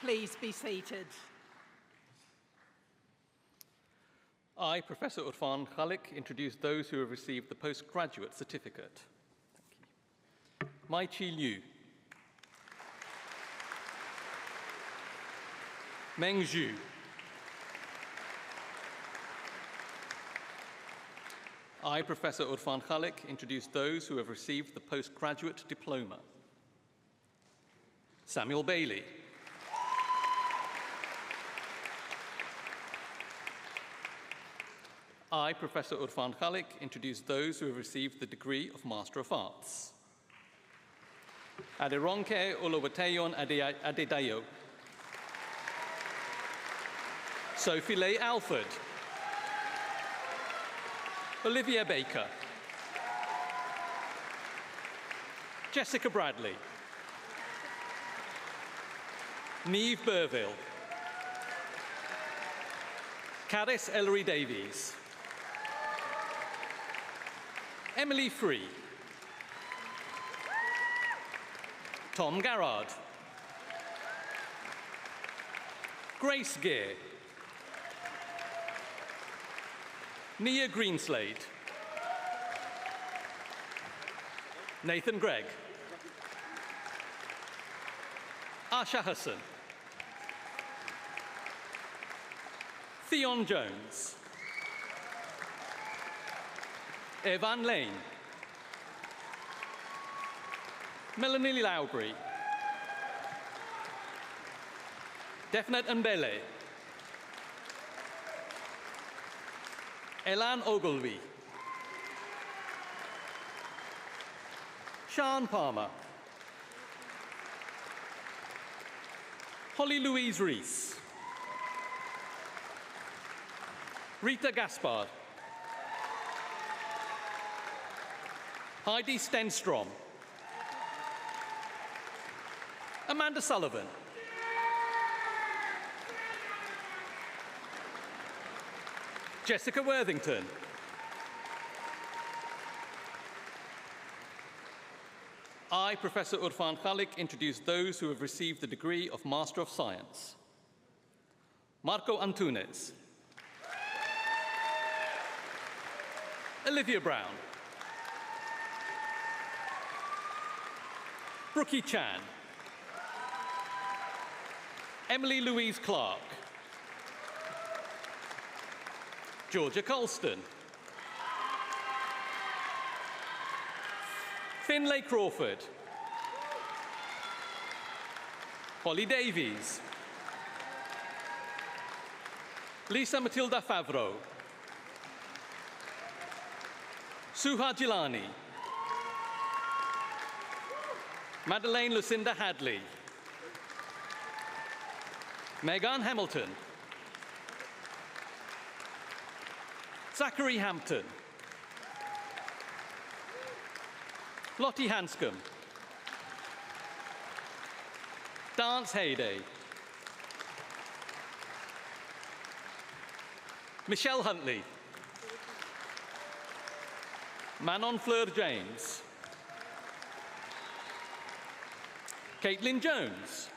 Please be seated. I, Professor Urfan Khalik, introduce those who have received the postgraduate certificate. Thank you. Mai Chi Liu. Meng Zhu. I, Professor Urfan Khalik, introduce those who have received the postgraduate diploma. Samuel Bailey. I, Professor Urfan Khalik, introduce those who have received the degree of Master of Arts. Aderonke Oluwateyon Adedayo. Sophie Leigh Alford. Olivia Baker. Jessica Bradley. Niamh Burville. Caris Ellery Davies. Emily Free. Tom Garrard. Grace Gear. Nia Greenslade. Nathan Gregg. Asha Hassan. Theon Jones. Evan Lane. Melanie Lowbury. Defnet Mbele. Elan Ogilvie. Sian Palmer. Holly Louise Rees. Rita Gaspard. Heidi Stenstrom. Amanda Sullivan. Jessica Worthington. I, Professor Urfan Khalik, introduce those who have received the degree of Master of Science. Marco Antunes. Olivia Brown. Brookie Chan. Emily Louise Clark. Georgia Colston. Finlay Crawford. Holly Davies. Lisa Matilda Favreau. Suha Gilani. Madeleine Lucinda Hadley. Megan Hamilton. Zachary Hampton. Lottie Hanscom. Dance Hayday. Michelle Huntley. Manon Fleur James. Caitlin Jones.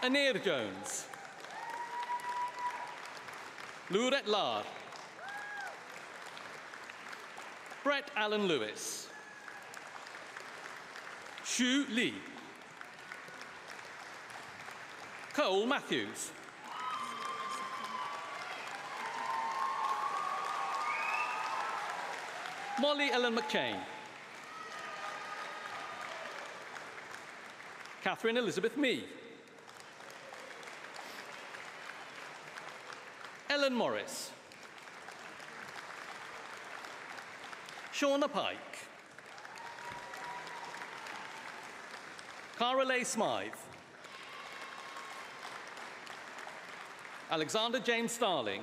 Anir Jones. Luret Lar. Brett Allen Lewis. Shu Lee. Cole Matthews. Molly Ellen McChain. Catherine Elizabeth Mee. Ellen Morris. Shauna Pike. Cara-Leigh Smythe. Alexander James Starling.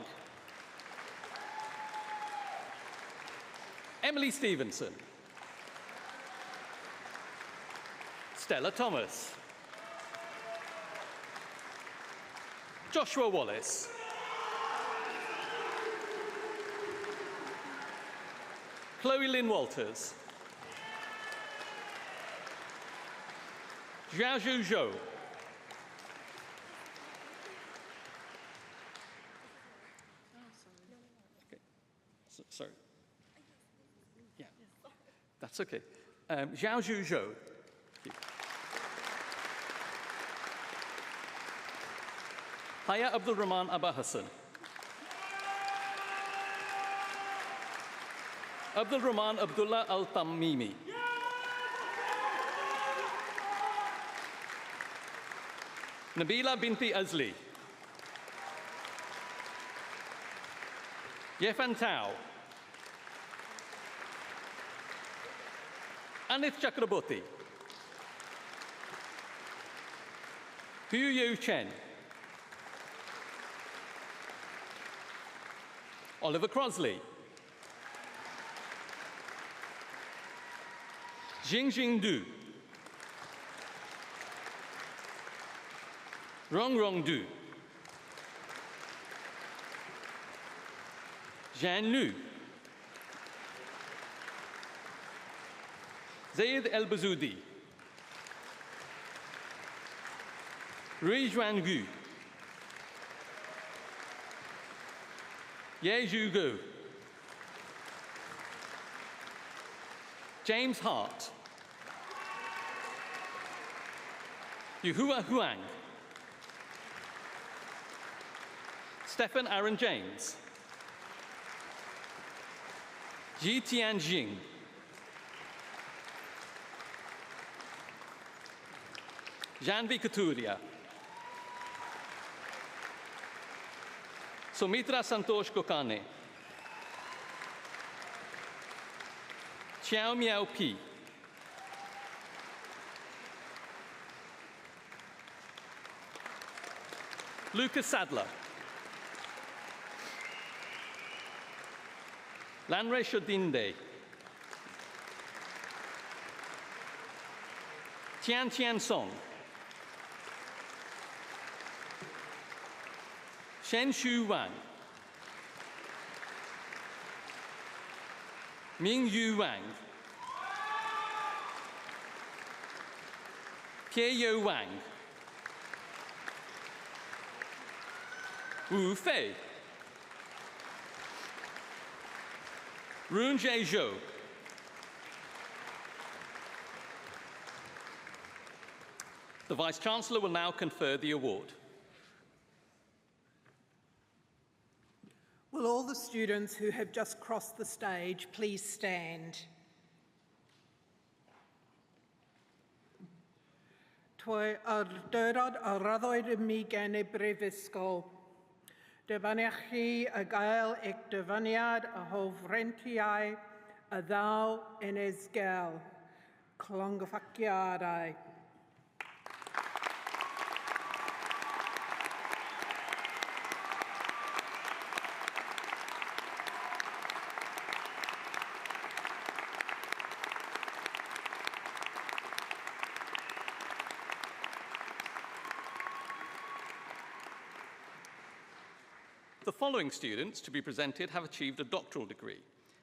Emily Stevenson. Stella Thomas. Joshua Wallace. Chloe Lynn Walters. Xiaozhu Zhou. Okay. Sorry. Yeah, that's okay. Xiaozhu Zhou. Haya Abdul Rahman Abba Hassan. Abdul Rahman Abdullah Al Tamimi. Nabila Binti Azli. Yefan Tao. Anith Chakraborty. Hu Yu Chen. Oliver Crosley. Jingjing Du. Rong Du. Zhan Lu. Zayed El Bazoudi. Rui Juan Gu. Ye Zhu Gu. James Hart. Yuhua Huang. Stephen Aaron James. Ji Tianjing. Janvi Katuria. Sumitra Santosh Kokane. Chiao Miao Pi. Lucas Sadler. Lanre Shodinde. Tian Tian Song. Shen Shu Wang. Ming Yu Wang. Pie Yo Wang. Wu Fei. Run Jie Zhou. The Vice-Chancellor will now confer the award. Will all the students who have just crossed the stage please stand? Toi ardyrod a raddoed y mi gen y brifysgol. Dyfaniach chi y gael eich dyfaniad a hofrentiau a ddaw yn esgel. Clongfaciadau. The following students to be presented have achieved a doctoral degree,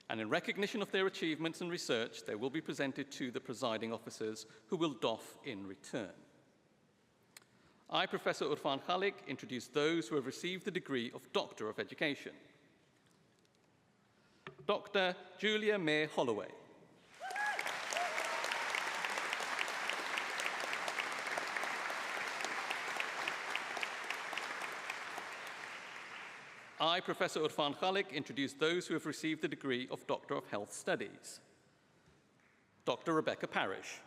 and in recognition of their achievements and research, they will be presented to the presiding officers who will doff in return. I, Professor Urfan Khalik, introduce those who have received the degree of Doctor of Education. Dr. Julia May Holloway. I, Professor Urfan Khalik, introduce those who have received the degree of Doctor of Health Studies. Dr. Rebecca Parrish.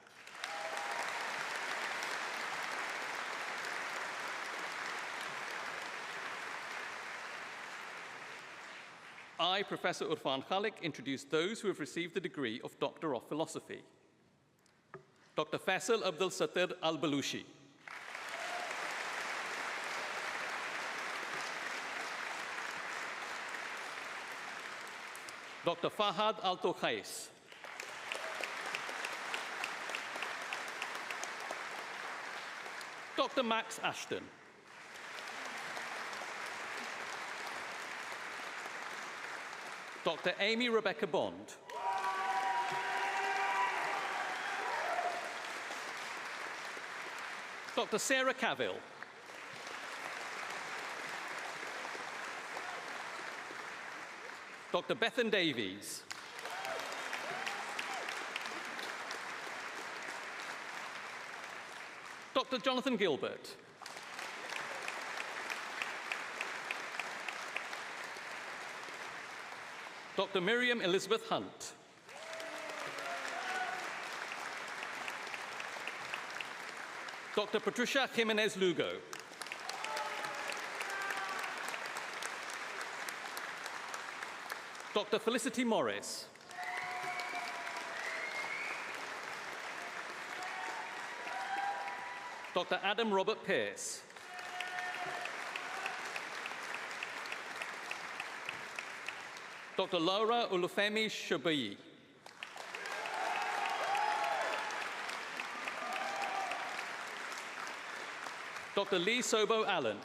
I, Professor Urfan Khalik, introduce those who have received the degree of Doctor of Philosophy. Dr. Faisal Abdul Sattar Al-Balushi. Dr. Fahad Al-Tokhais. Dr. Max Ashton. Dr. Amy Rebecca Bond. Dr. Sarah Cavill. Dr. Bethan Davies. Dr. Jonathan Gilbert. Dr. Miriam Elizabeth Hunt. Dr. Patricia Jimenez Lugo. Dr. Felicity Morris. Dr. Adam Robert Pearce. Dr. Laura Olufemi Shobayi. Dr. Lee Sobo Allen.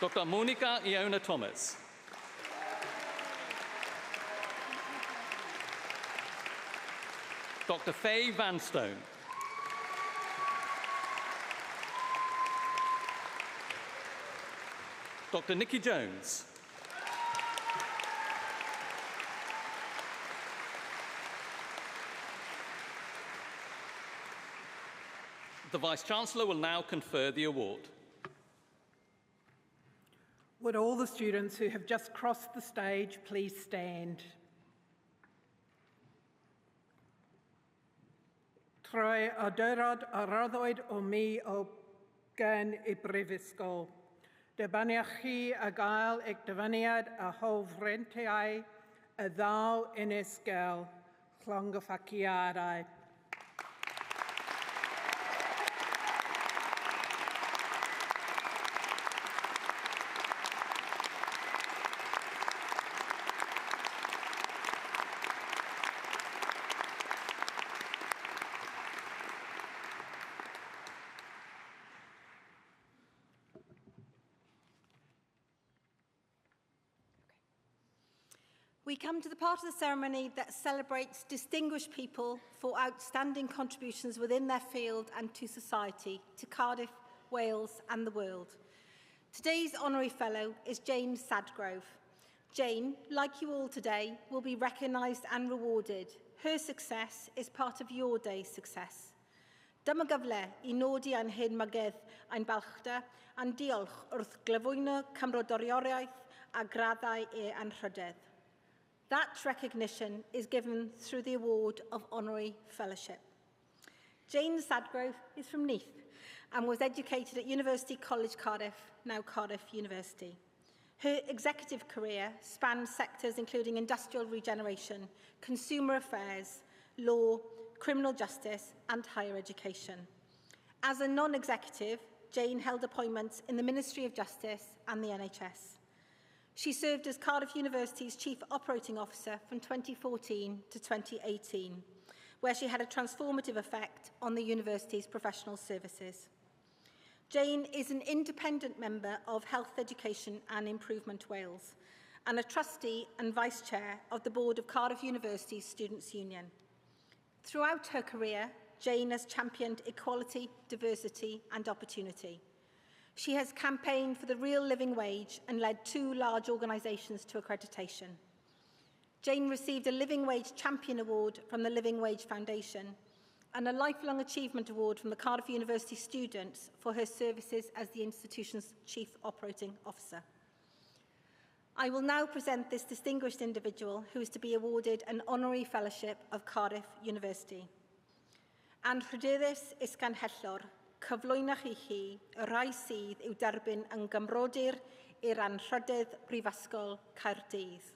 Dr. Monica Iona Thomas. Dr. Faye Vanstone. Dr. Nikki Jones. The Vice-Chancellor will now confer the award. Would all the students who have just crossed the stage please stand? Troi awdurod a roddwyd o mi o gen I Brifysgol. Dibaniach chi a gael eich dyfyniad a hofrentiau a ddaw ynys gael llongyffaciadau. We come to the part of the ceremony that celebrates distinguished people for outstanding contributions within their field and to society, to Cardiff, Wales and the world. Today's Honorary Fellow is Jane Sadgrove. Jane, like you all today, will be recognised and rewarded. Her success is part of your day's success. Dyma gyfle I nodi ein hyn magedd ein balchder a'n diolch wrth glyfwyno cymrodoriaeth a graddau e anrhydedd. That recognition is given through the award of Honorary Fellowship. Jane Sadgrove is from Neath and was educated at University College Cardiff, now Cardiff University. Her executive career spanned sectors including industrial regeneration, consumer affairs, law, criminal justice and higher education. As a non-executive, Jane held appointments in the Ministry of Justice and the NHS. She served as Cardiff University's Chief Operating Officer from 2014 to 2018, where she had a transformative effect on the university's professional services. Jane is an independent member of Health Education and Improvement Wales and a trustee and vice chair of the board of Cardiff University's Students' Union. Throughout her career, Jane has championed equality, diversity and opportunity. She has campaigned for the real living wage and led 2 large organisations to accreditation. Jane received a Living Wage Champion Award from the Living Wage Foundation and a Lifelong Achievement Award from the Cardiff University students for her services as the institution's Chief Operating Officer. I will now present this distinguished individual who is to be awarded an Honorary Fellowship of Cardiff University. Anrhydeddus Isganhellor, cyflwynach I chi y rai sydd i'w derbyn yn gymrodir i'r Anrhydedd Brifysgol Caerdydd.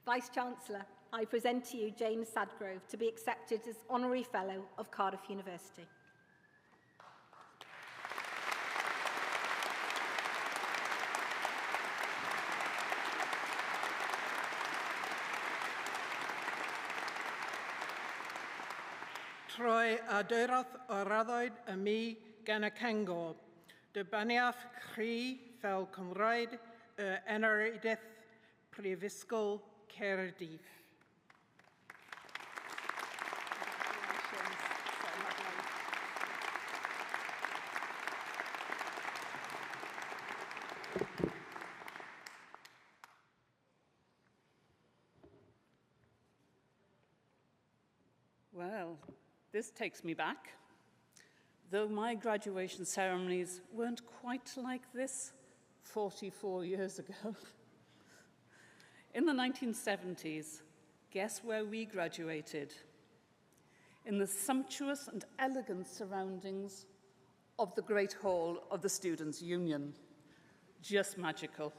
Vice-Chancellor, I present to you James Sadgrove to be accepted as Honorary Fellow of Cardiff University. Troi aderodd o raddwyd y mi gan y Cyngor, dibaniaf chri fel Cymraeg y Eneridaeth Prifysgol Caerdydd. Well, this takes me back. Though my graduation ceremonies weren't quite like this 44 years ago. In the 1970s, guess where we graduated? In the sumptuous and elegant surroundings of the Great Hall of the Students' Union. Just magical.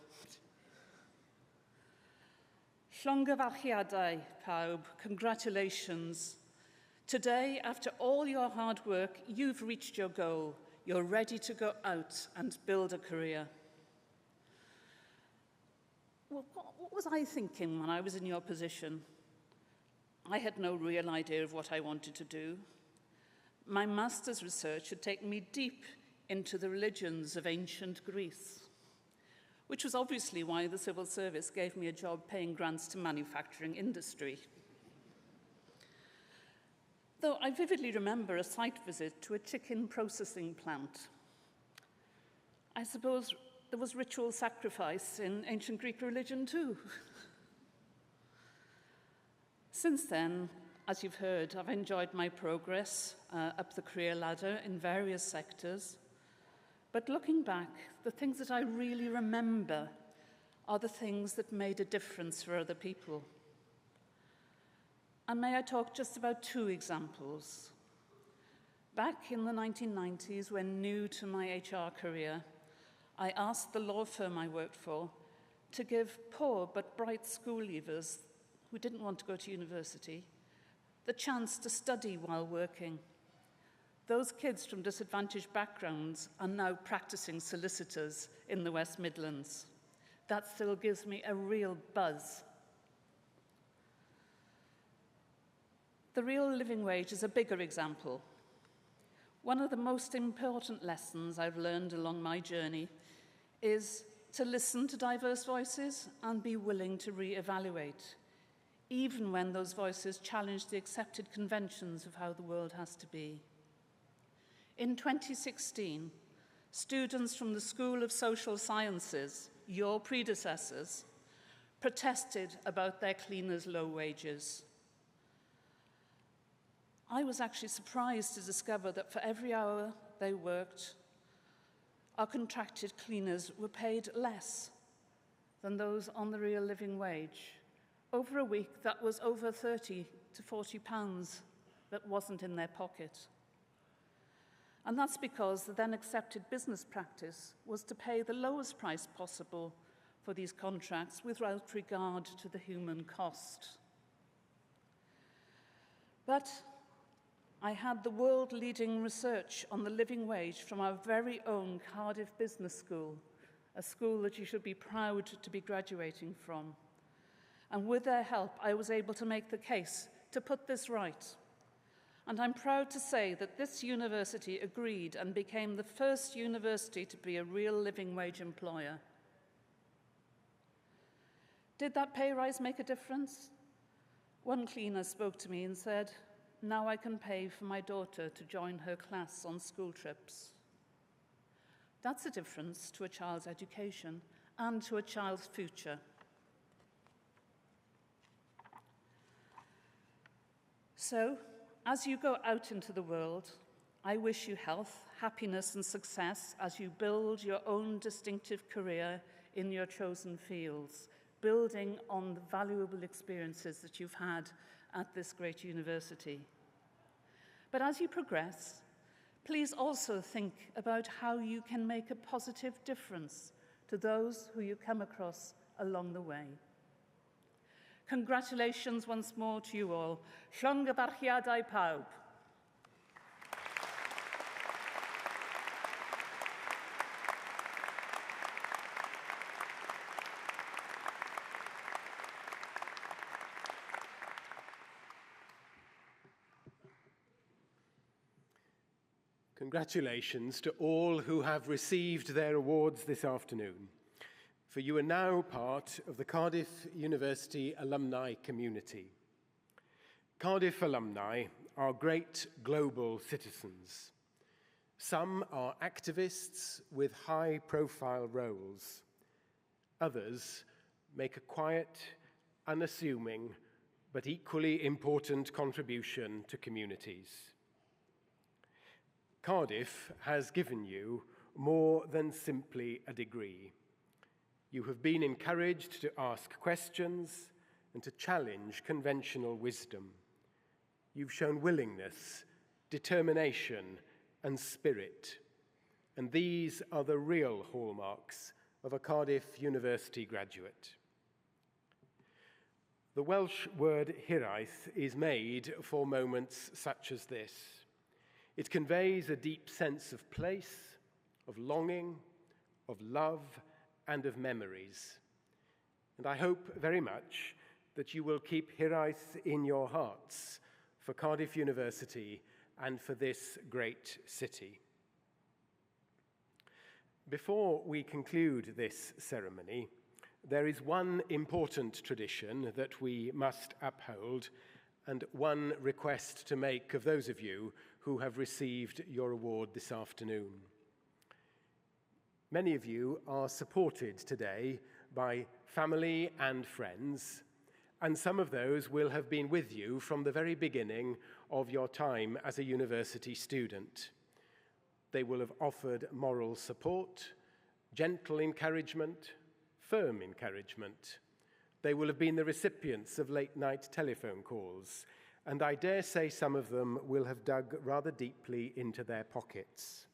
Llongyfarchiadau, pawb, congratulations. Today, after all your hard work, you've reached your goal. You're ready to go out and build a career. Well, what was I thinking when I was in your position? I had no real idea of what I wanted to do. My master's research had taken me deep into the religions of ancient Greece, which was obviously why the civil service gave me a job paying grants to manufacturing industry. Though I vividly remember a site visit to a chicken processing plant. I suppose there was ritual sacrifice in ancient Greek religion too. Since then, as you've heard, I've enjoyed my progress up the career ladder in various sectors. But looking back, the things that I really remember are the things that made a difference for other people. And may I talk just about 2 examples. Back in the 1990s, when new to my HR career, I asked the law firm I worked for to give poor but bright school leavers who didn't want to go to university the chance to study while working. Those kids from disadvantaged backgrounds are now practicing solicitors in the West Midlands. That still gives me a real buzz. The real living wage is a bigger example. One of the most important lessons I've learned along my journey is to listen to diverse voices and be willing to re-evaluate, even when those voices challenge the accepted conventions of how the world has to be. In 2016, students from the School of Social Sciences, your predecessors, protested about their cleaners' low wages. I was actually surprised to discover that for every hour they worked, our contracted cleaners were paid less than those on the real living wage. Over a week, that was over 30 to 40 pounds that wasn't in their pocket. And that's because the then accepted business practice was to pay the lowest price possible for these contracts without regard to the human cost. But I had the world-leading research on the living wage from our very own Cardiff Business School, a school that you should be proud to be graduating from. And with their help, I was able to make the case to put this right and I'm proud to say that this university agreed and became the first university to be a real living wage employer. Did that pay rise make a difference? One cleaner spoke to me and said, "Now I can pay for my daughter to join her class on school trips." That's a difference to a child's education and to a child's future. So, as you go out into the world, I wish you health, happiness, and success as you build your own distinctive career in your chosen fields, building on the valuable experiences that you've had at this great university. But as you progress, please also think about how you can make a positive difference to those who you come across along the way. Congratulations once more to you all. Llongyfarchiadau pawb. Congratulations to all who have received their awards this afternoon, for you are now part of the Cardiff University alumni community. Cardiff alumni are great global citizens. Some are activists with high-profile roles. Others make a quiet, unassuming, but equally important contribution to communities. Cardiff has given you more than simply a degree. You have been encouraged to ask questions and to challenge conventional wisdom. You've shown willingness, determination, and spirit. And these are the real hallmarks of a Cardiff University graduate. The Welsh word hiraeth is made for moments such as this. It conveys a deep sense of place, of longing, of love, and of memories. And I hope very much that you will keep hiraeth in your hearts for Cardiff University and for this great city. Before we conclude this ceremony, there is one important tradition that we must uphold and one request to make of those of you who have received your award this afternoon. Many of you are supported today by family and friends, and some of those will have been with you from the very beginning of your time as a university student. They will have offered moral support, gentle encouragement, firm encouragement. They will have been the recipients of late-night telephone calls, and I dare say some of them will have dug rather deeply into their pockets.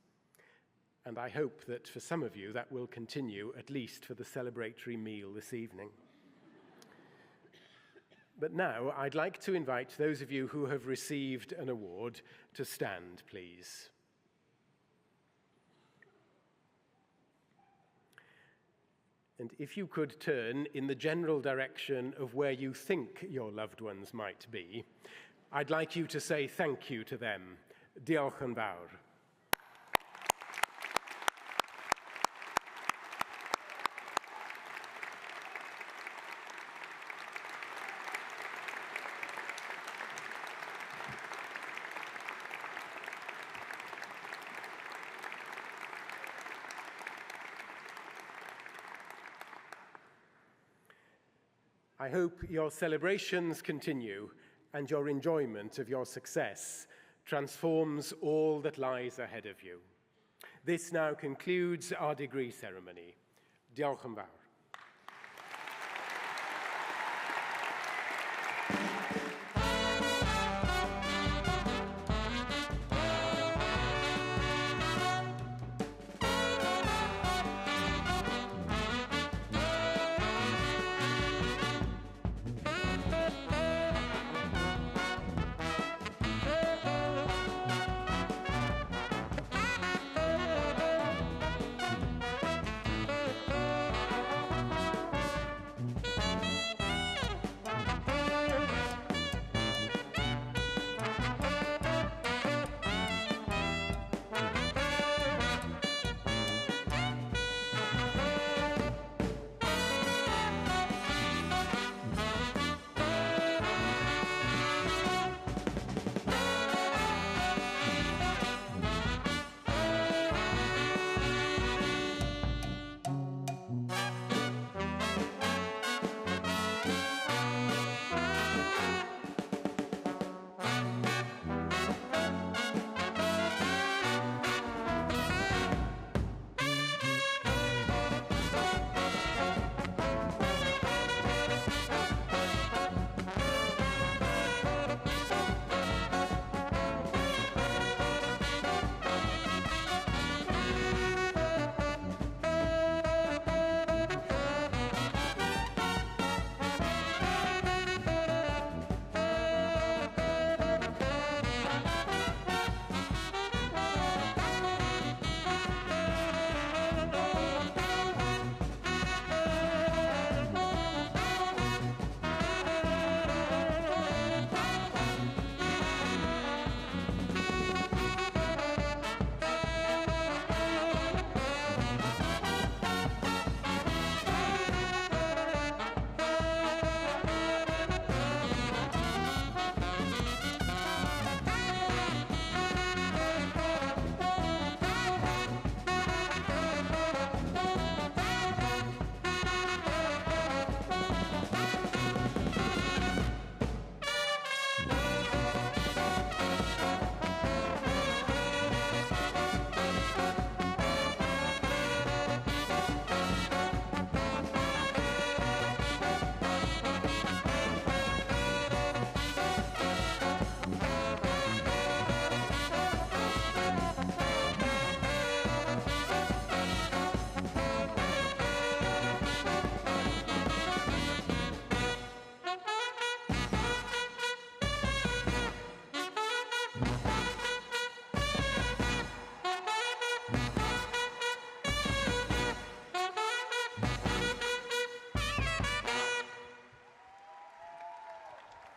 And I hope that for some of you that will continue at least for the celebratory meal this evening. But now I'd like to invite those of you who have received an award to stand, please. And if you could turn in the general direction of where you think your loved ones might be, I'd like you to say thank you to them. Diolch yn fawr. I hope your celebrations continue and your enjoyment of your success transforms all that lies ahead of you. This now concludes our degree ceremony. Diolch yn fawr.